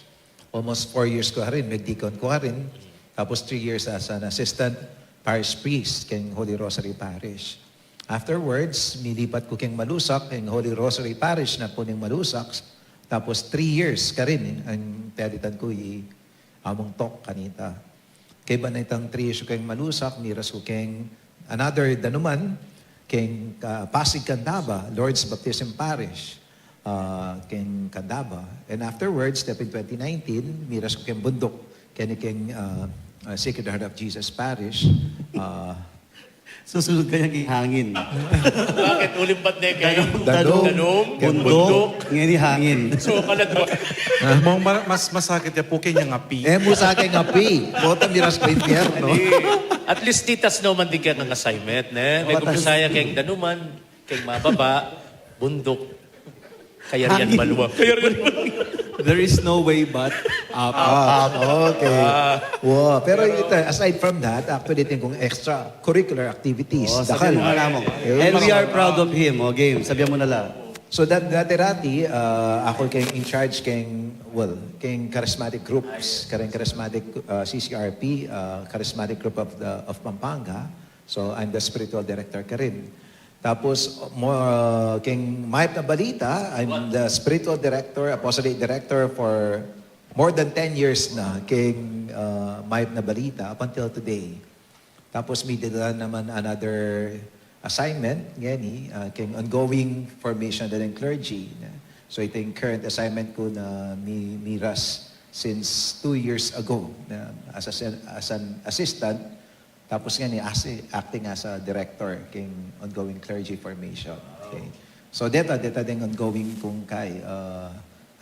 Almost 4 years ko rin, med-deacon ko rin. Tapos 3 years as an assistant parish priest King Holy Rosary Parish. Afterwards, nilipat ko King Malusak, King Holy Rosary Parish na po ng Malusak. Tapos 3 years ka rin, ang teditan ko among tok kanita. Kaya ba na itang 3 years ko King Malusak, miras ko King another danuman, King Pasig Candaba, Lord's Baptism Parish. King Candaba. And afterwards, step in 2019, miras ko King Bundok, King Sacred Heart of Jesus Parish. Susunod ka niyang hangin. Bakit? Uling ba't na kayo? Danom, bundok, ngayon hangin. So, kaladwa. Mong mas masakit ya po kanya nga pi. Mo sa akin ngapi, bota miras ko impyerno. At least titas naman din ka ng assignment. Ne? May kumisaya kayong danuman, kayong mababa, bundok, kaya riyan maluwag. There is no way but up. Okay. Wow. Pero ito, aside from that, actually ito yung extracurricular activities. Sabihin mo nga namang. And we are proud of him. Game, sabihan mo na lang. So dati-rati, ako kayong in charge kayong charismatic groups, kayong charismatic CCRP, charismatic group of Pampanga. So I'm the spiritual director ka rin. Tapos, kayong Mayap na Balita, I'm the spiritual director, apostolic director for more than 10 years na kayong Mayap na Balita up until today. Tapos may dala naman another assignment, ngani, kayong ongoing formation ng clergy. So ito yung current assignment ko na miras since 2 years ago as an assistant. Tapos nga acting as a director king ongoing clergy formation. Okay. So dito din ongoing kung kay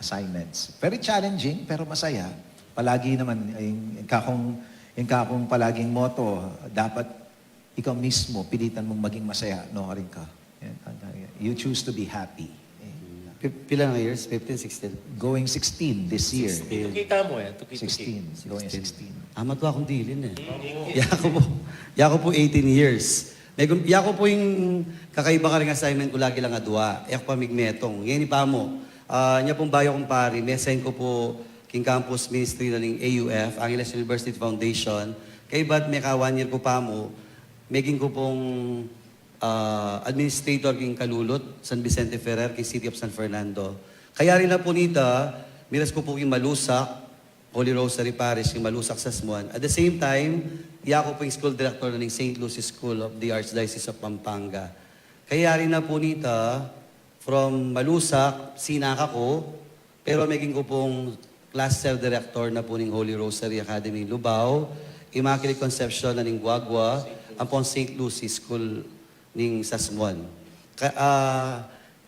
assignments. Very challenging pero masaya. Palagi naman yung kakong palaging motto, dapat ikaw mismo pilitan mong maging masaya, no rin ka. You choose to be happy. Pila na years? 15, 16? Going 16 this year. Kita mo eh. 16. Going 16. Amat ko akong dilin eh. Yako po 18 years. Yako po yung kakaiba ka rin assignment ko lagi lang adwa. Yako pa migmetong. Ngayon pa mo. Niya pong bayo kong pari. Mesign ko po king campus ministry na ng AUF, Angeles University Foundation. Kaya ba't may ka 1 year ko pa mo, making ko pong administrator king Kalulot, San Vicente Ferrer, king City of San Fernando. Kaya rin na po nita, miras ko po king Malusak, Holy Rosary Parish, king Malusak sa Smuan. At the same time, ako po yung school director ng St. Lucie School of the Archdiocese of Pampanga. Kaya rin na po nita, from Malusak, sinaka ko, pero maging ko pong class cell director na po ng Holy Rosary Academy Lubao, Immaculate Conception na ng Guagua, ang pong St. Lucie School ng Sasmuan.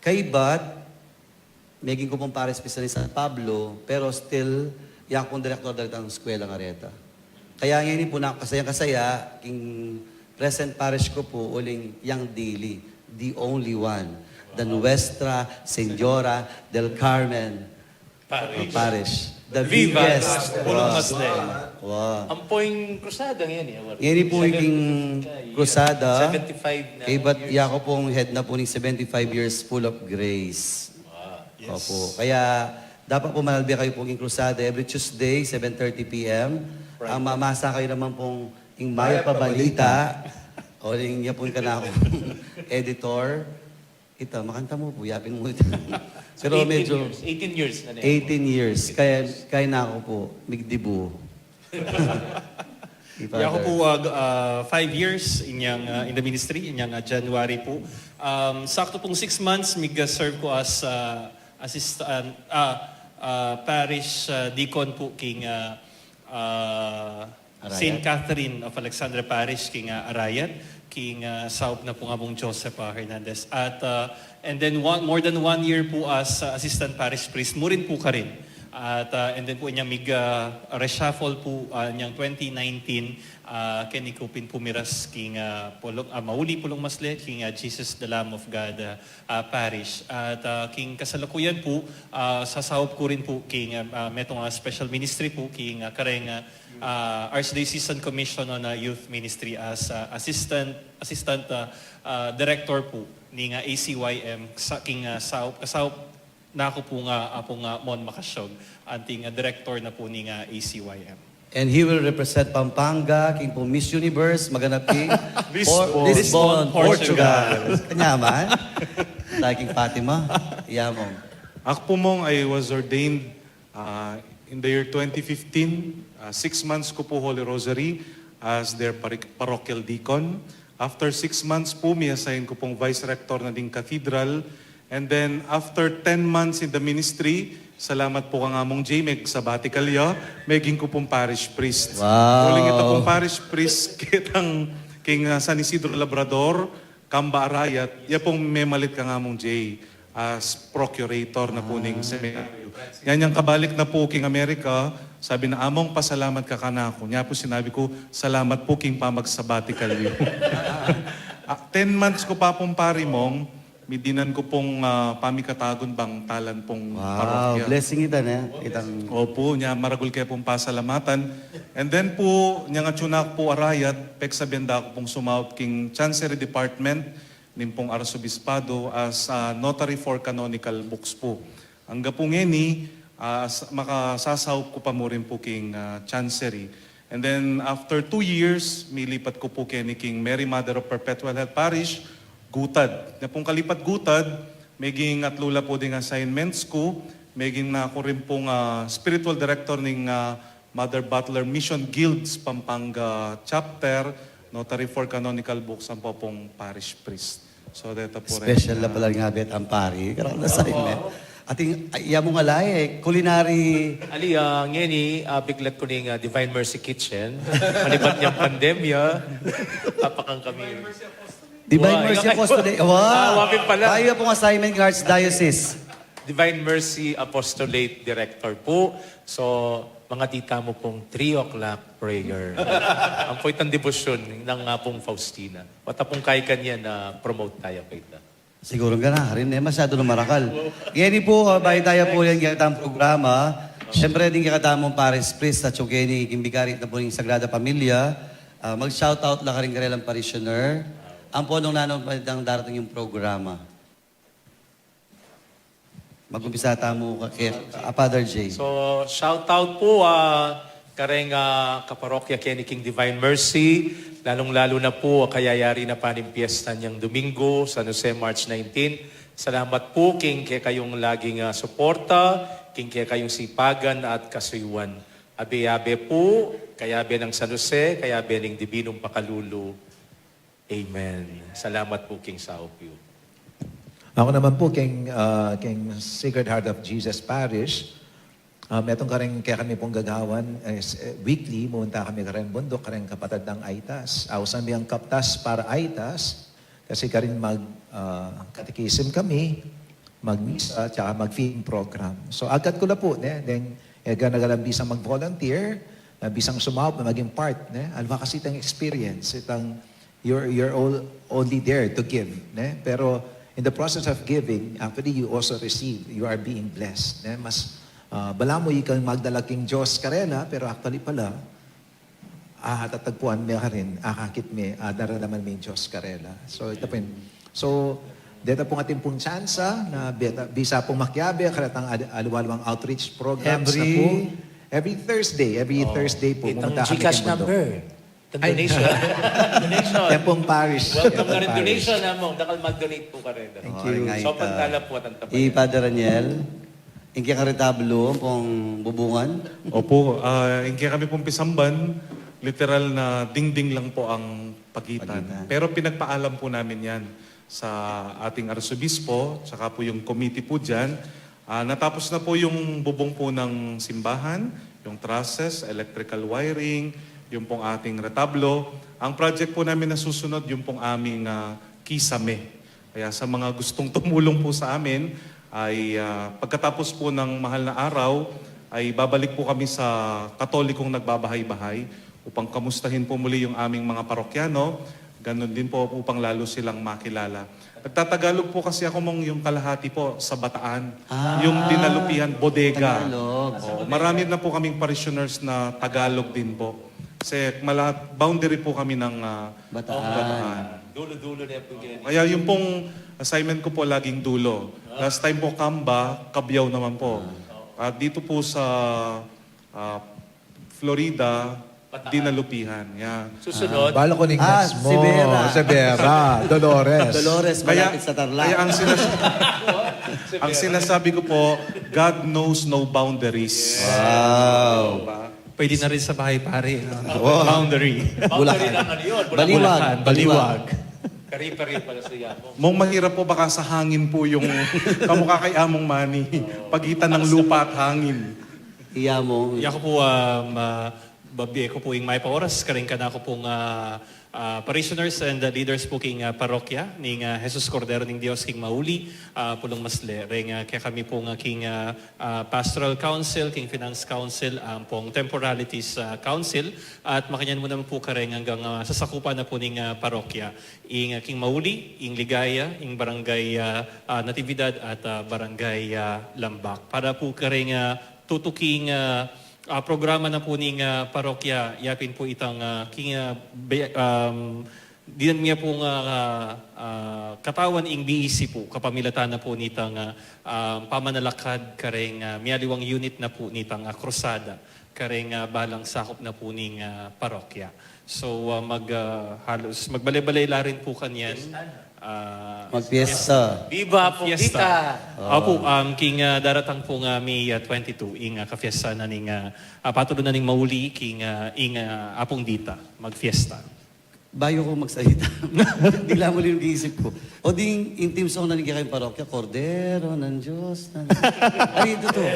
Kay Bat, maging ko pong pares pisa ni San Pablo, pero still, yung pong director ng eskwela ng Areta. Kaya ngayon po na kasaya-kasaya, yung present parish ko po, uling yang daily, the only one, the Nuestra Señora del Carmen Parish. The Viva biggest. Pulong Masle. Wow. Ang poing krusada ngayon eh. Ngayon po yung krusada. 75 na. Kay ba't yako pong head na po ng 75 years full of grace. Opo. Kaya dapat po manalbi kayo pong krusada every Tuesday, 7:30 p.m. Ang mamasa kayo naman pong yung Maya Pabalita. O yung niya pong kanakong editor. Ito, makanta mo po, yapin mo ito. Pero 18 medyo... years na 18 years. Kaya na ako po, migdibu. Yeah, ako po 5 years in the ministry, inyang January po. Sakto pong 6 months, mig-serve ko as assistant, parish deacon po king St. Catherine of Alexandria Parish, king Arayat, king Saup na po nga pong Joseph Hernandez. At, and then more than 1 year po as assistant parish priest, mo rin po ka rin. At and then po inyang reshuffle po niyang 2019 kinikupin pumiras king Mauli Pulong Masle king Jesus the Lamb of God parish at king kasalukuyan po sasahop ko rin po king metong special ministry po king kareng Archdiocesan Commission on Youth Ministry as assistant director po ni ACYM king kasahop na ako po nga Mon Makasyog, anting director na po ni ACYM. And he will represent Pampanga, king po Miss Universe, Maganap King, Lisbon, Portugal. Kanya man. King Fatima, Yamong. Ako po mong, I was ordained in the year 2015. 6 months ko po Holy Rosary as their parochial deacon. After 6 months po, mi-assign ko pong vice rector na ding cathedral. And then, after 10 months in the ministry, salamat po ka nga mong Jay, sabbatical ya, maging ko pong parish priest. Wow! Uling ito pong parish priest, kitang king San Isidro Labrador, Kamba Arayat, ya pong memalit ka nga mong Jay as procurator na po ning seminaryo. Yan yung kabalik na po king Amerika, sabi na among pasalamat ka kanako. Niya po sinabi ko, salamat po king pamag-sabbatical yun. 10 months ko pa pong pari mong, midinan ko pong pamikatagon bang talan pong Wow, parokya. blessing ita na. Opo, niya maragul kayo pong pasalamatan. And then po, niya nga tsunak po arayat, pek sabenda ko pong sumawat king Chancery Department, nin pong Arsobispado as notary for canonical books po. Hangga po ngeni, makasasawap ko pa mo rin po king Chancery. And then after 2 years, milipat ko po kay ni King Mary Mother of Perpetual Health Parish, Gutad. Na pong kalipat Gutad, maging at lula po ding assignments ko, maging na ako rin pong spiritual director ng Mother Butler Mission Guilds Pampanga Chapter, notary for canonical books, ang po pong parish priest. So, dito po rin. Special na pala nga bet ang pari. Karang assignment. Ating iyamong alay, culinary. Ali, ngeni, biglat ko ning Divine Mercy Kitchen. Manibat niyang pandemya. Tapakang kami. Divine Mercy Apostolate. Wow! wapin pala. Tayo pong assignment ng Archdiocese. Divine Mercy Apostolate Director po. So, mga tita mo pong 3 o'clock prayer. Ang po itang debosyon ng pong Faustina. Wata pong kay kanya na promote tayo pa ita. Siguro nga na rin masyado na marakal. Gani po, bahay tayo po yan kitang programa. Siyempre din kikatamong Paris Priest at yung gani kimbigarit na po ng Sagrada Pamilya. Mag-shoutout lang ka rin karelang parishioner. Ang po nung nanonood ng darating yung programa. Mag-umpisa tamo kay Father J. So, shout out po kareng kaparokya Kenny King Divine Mercy. Lalong-lalo na po kayayari na paning piyesta niyang Domingo, San Jose, March 19. Salamat po king kaya kayong laging suporta, king kaya kayong sipagan at kasuyuan. Abe-abe po, kayabe ng San Jose, kayabe ng Dibinong Pakalulu. Amen. Salamat po King Saopio. Ako naman po, King Sacred Heart of Jesus Parish, metong kareng kaya kami pong gagawan, weekly, pumunta kami kareng bundok, kareng kapatid ng Aitas. Awsan biyang kaptas para Aitas, kasi karin mag-catechism kami, mag-misa, tsaka mag-feeding program. So agad ko na po, then nagalang bisang mag-volunteer, bisang sumawap na maging part, alba kasi itang experience, itang you're only there to give. Pero in the process of giving, actually you also receive. You are being blessed. Mas bala mo ikang magdalaking Diyos karela, pero actually pala, tatagpuan mo ka rin, akakit mo, daralaman mo yung Diyos karela. So ito po yun. So, dito pong ating pong tsansa na bisa pong makyabe, karatang aluwalawang outreach programs na po. Every Thursday po. Itang pumunta kami Gcash kay Mundo. number. Itang donation. Donation. Yan pong parish. Welcome na rin Parish. donation na mo. Dakal mag-donate po ka rin. Thank you. So, pantala po at ang tapat. Father Raniel, ingkya karitablo pong bubungan. Opo, kaya kami pong pisamban, literal na dingding lang po ang pagitan. Pero pinagpaalam po namin yan sa ating arsobispo, tsaka po yung committee po dyan. Natapos na po yung bubong po ng simbahan, yung trusses, electrical wiring, yung pong ating retablo. Ang project po namin na susunod, yung pong aming kisame. Kaya sa mga gustong tumulong po sa amin, ay pagkatapos po ng mahal na araw, ay babalik po kami sa Katolikong nagbabahay-bahay upang kamustahin po muli yung aming mga parokyano. Ganon din po upang lalo silang makilala. Nagtatagalog po kasi ako mong yung kalahati po sa Bataan. Yung dinalupihan, bodega. Tagalog. Marami na po kaming parishioners na Tagalog din po. Kasi boundary po kami ng Bataan. Dulo-dulo na yung Kaya yung pong assignment ko po laging dulo. Last time po Kamba, Kabyaw naman po. At dito po sa Florida, dinalupihan. Yeah. Susunod, Bala ko ning gets mo. Severa. Dolores. Dolores, malapit sa Tarlac. Kaya ang sinasabi ko po, God knows no boundaries. Wow. Pwede na rin sa bahay pare. Boundary. boundary ng ano yun? Baliwag. Bulacan, Baliwag. Kari-pari pala sa Yamo. Mong mahirap po baka sa hangin po yung kamukha kay Among Mani. Pagitan ng lupa at hangin. Iya mo. Iya ko po, babi ko po yung may paoras, karing ka na ako pong parishioners and leaders po king parokya ning Jesus Cordero ning Dios king Mauli, pulong masle. Ring kaya kami pong king Pastoral Council, king Finance Council, ang pong Temporalities Council, at makanyan mo naman po karing hanggang sasakupan na po ning parokya. Ing king Mauli, ing Ligaya, ing Barangay Natividad at Barangay Lambak. Para po karing tutuking programa na po ning parokya, yapin po itang dinan niya pong katawan ing BEC po, kapamilatan na po nitang pamanalakad kareng mialiwang unit na po nitang krusada, kareng balang sakop na po ning parokya. So halos magbale-balay la rin po kanyan. Magpiesta. Viva Pongita! Opo, king daratang po nga May 22, ing kafiesta na ning patuloy na ning Mauli, king ing apong dita, magfiesta. Bayo ko magsalita. Bigla mo rin yung isip ko. O ding in team song na rin kayong parokya, Cordero ng Diyos. Ali, totoo.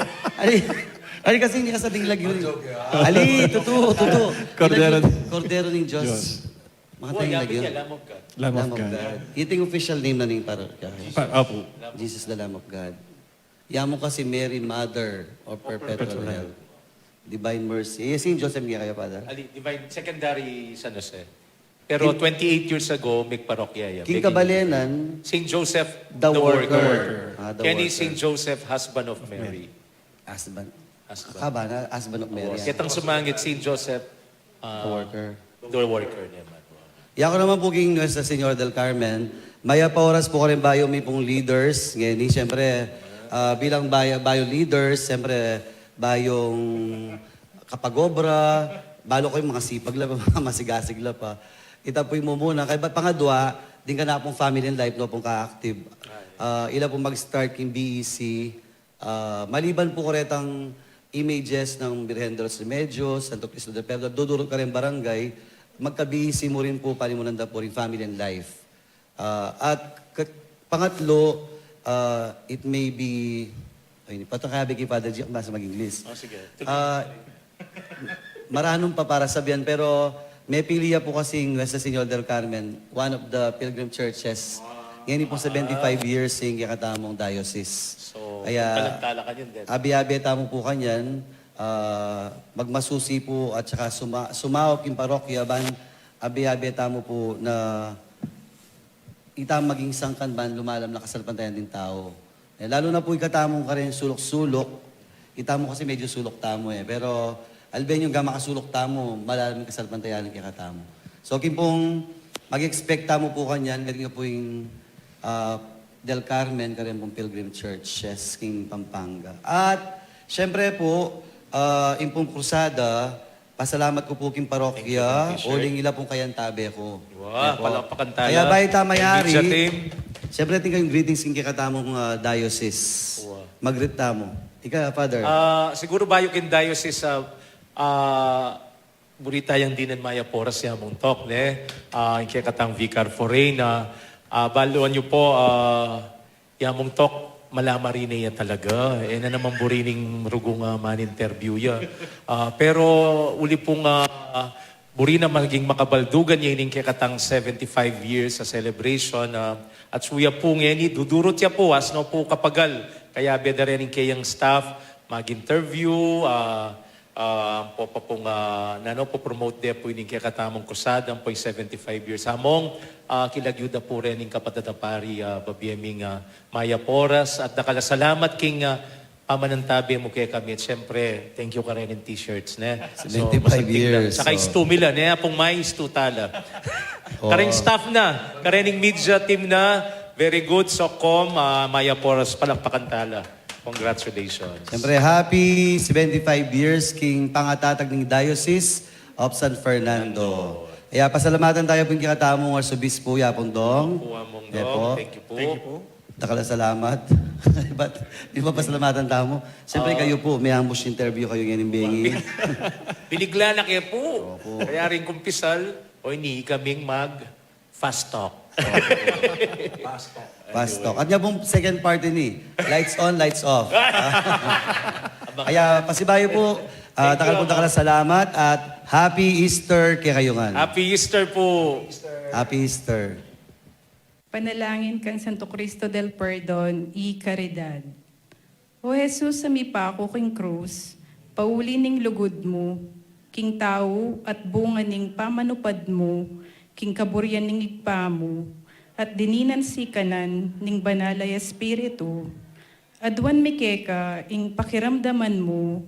Ali kasi hindi ka sa dinglag yun. Ali, totoo. Cordero ng Diyos. Mga Huwag tinglag yamin yun. niya, Lamb of God. Lamb of God. Ito yung official name na ning parokya. Opo. Jesus the Lamb of God. Yamo kasi Mary, Mother of Perpetual Help. Divine Mercy. Yes, yung Joseph nga kaya, Father. Ali, Divine Secondary San Jose. Pero 28 years ago, may parokya yan. King Kabalenan, St. Joseph, the worker. worker. The Kenny worker. St. Joseph, husband of Mary. Husband. Husband. Kaba na, husband of Mary. Kitang sumangit St. Joseph, The worker. the worker naman. Yan ko naman po king Nuestra Senora del Carmen. Maya pa oras po kami bayo may pong leaders. Ngayon, siyempre, bilang bayo leaders, siyempre, bayong kapagobra, balo ko yung mga sipag lang, mga masigasig lang pa. Ita po yung muna. Kaya pangadwa, din ka na pong family and life, no, pong ka-active. Ila pong mag-start yung BEC. Maliban po koretang images ng Birhen de los Remedios, Santo Cristo del Pueblo, dudurot ka rin barangay, magka-BEC mo rin po, palimunanda po rin family and life. Pangatlo, it may be, ay, patakabi kay Father G, basta mag-English. Sige. Maranong pa para sabihan, pero may piliya po kasing Nuestra Senora del Carmen, one of the pilgrim churches. Ngayon po 75 years yung kakatamong diocese. So, Kaya, talantala ka yun din. abi-abi tamo po kanyan, magmasusi po at saka sumawak yung parokya ban, abi-abi tamo po na itang maging sangkan ban, lumalam na kasalpantayan din tao. Lalo na po ikatamong ka rin sulok-sulok. Itamo kasi medyo sulok tamo pero alben yung gama kasulok tamo, malalim yung kasalpantayan ng kikatamo. So, pong mag-expect tamo po kanyan, ganyan po yung Del Carmen, karen pong Pilgrim Church, yes, King Pampanga. At, syempre po, impong krusada, pasalamat ko po king parokya, uling ila pong kayantabe ko. Wow, palakpakan tayo. Kaya bahay tamayari, Sa team. syempre tingin kayong greetings king kikatamong diocese. Wow. Mag-greet tamo. Ika, Father. Siguro bayo kin diocese sa Buritayang dinan Maya Poras yamong tok, ne? Inke katang Vicar Forena. Baluan niyo po, yamong tok, malamari niya talaga. Na naman burining rugong man interview ya. Pero uli pong buri na maging makabaldugan niya ining katang 75 years sa celebration. At suya po ngeni, dudurot siya po, asno po kapagal. Kaya beda rin kayang staff mag-interview, po pa pong po promote de po ining katamong kusad ang po 75 years. Among kilagyuda po rin ng kapatadapari babieming Maya Poras at nakalasalamat king pamanantabi mo kaya kami. At syempre, thank you ka rin in t-shirts. Ne? 75 masagtig lang. years, Saka so. istumila, ne? Pong may istutala. Karing staff na, karing media team na, very good. So, Maya Poras, palakpakan tala. Congratulations. Siyempre, happy 75 years king pangatatag ng Diocese of San Fernando. Kaya pasalamatan tayo po yung kikatamong Arsobispo Yapong Dong. Po, Among Kaya Dong. po. Thank you po. Thank you po. Salamat. Di ba pasalamatan tamo? Siyempre kayo po, may ambush interview kayo ngayon bengi. Binigla na kayo po. Kaya rin kumpisal, o hindi kaming mag-fast talk. Fast talk. At nga pong second party ni, lights on, lights off. Kaya pasibayo po, takal salamat at Happy Easter kay kayungan. Happy Easter po. Happy Easter. Panalangin kang Santo Cristo del Perdon, y Caridad. O Jesus, sa mipako king krus, pauli ning lugod mo, king tao at bunga ning pamanupad mo, king kaburyan ning igpa mo, at dininan si kanan ning banalay espiritu. Adwan mikeka, ing pakiramdaman mo,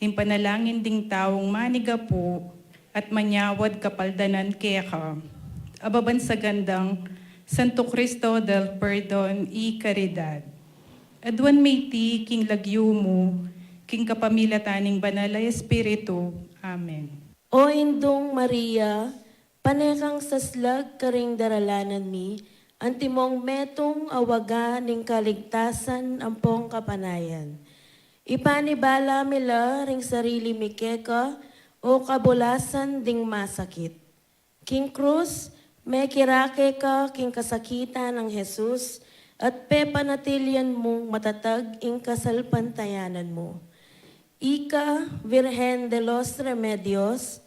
ing panalangin ding taong maniga po, at manyawad kapaldanan keka. Ababan sa gandang Santo Cristo del Perdon y Caridad. Adwan mayti king lagyo mo, king kapamilataning banalay espiritu. Amen. O Indong Maria, panekang saslag karing daralanan mi, antimong metong awaga ning kaligtasan ampong kapanayan. Ipanibala mila ring sarili mi keka, o kabulasan ding masakit. King Cruz, may kirake ka king kasakitan ng Jesus, at pepanatilyan mong matatag ing kasalpantayanan mo. Ika, Virgen de los Remedios,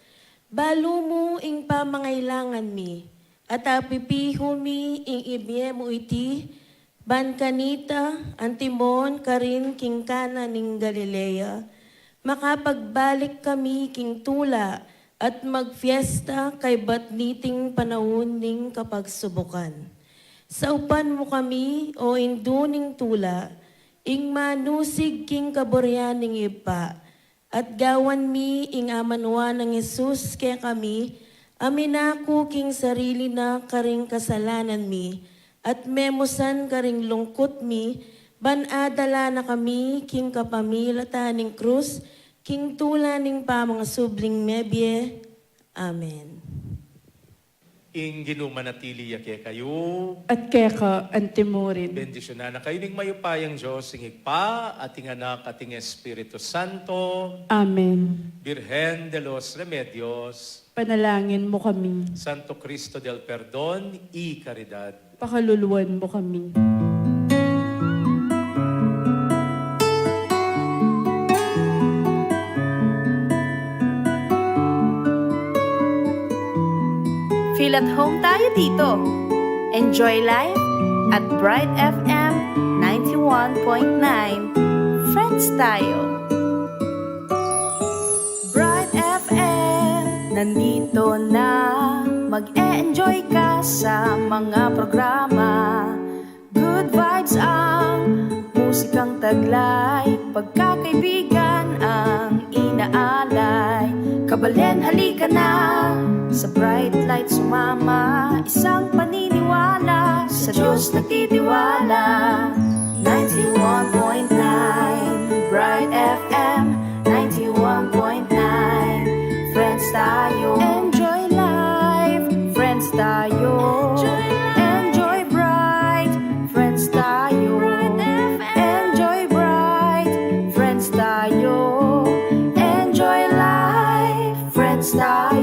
balo mo ing pamangailangan mi, at apipiho mi ing ibye mo iti, ban kanita, antimon karin king kana ning Galilea, makapagbalik kami king tula, at magfiesta kay batniting panahon ning kapagsubukan. Sa upan mo kami, o induning tula, ing manusig king kaboryan ning ipa, at gawan mi ing amanwa ng Jesus kaya kami, aminako king sarili na karing kasalanan mi, at memusan karing lungkot mi, banadala na kami king kapamilata ning krus, king tula ning pa mga subling mebye. Amen. Ing ginumanatili yake kayo. At keka antimurin. Bendisyon na kayo ning mayupayang Diyos, ing igpa, ating anak, ating Espiritu Santo, Amen. Virgen de los Remedios, Panalangin mo kami. Santo Cristo del Perdon y Caridad. Pakaluluwan mo kami. Feel at home tayo dito. Enjoy life at Bright FM 91.9. Friends tayo. Bright FM, nandito na. Mag-e-enjoy ka sa mga programa. Good vibes ang musikang taglay. Pagkakaibigan ang inaalay. Kabalen, halika na. Sa bright light sumama, isang paniniwala, sa Diyos nagtitiwala. 91.9 Bright FM, 91.9 Friends tayo, enjoy life. Friends tayo, enjoy bright. Friends tayo, enjoy bright. Friends tayo, enjoy life. Friends tayo.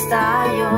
tayo.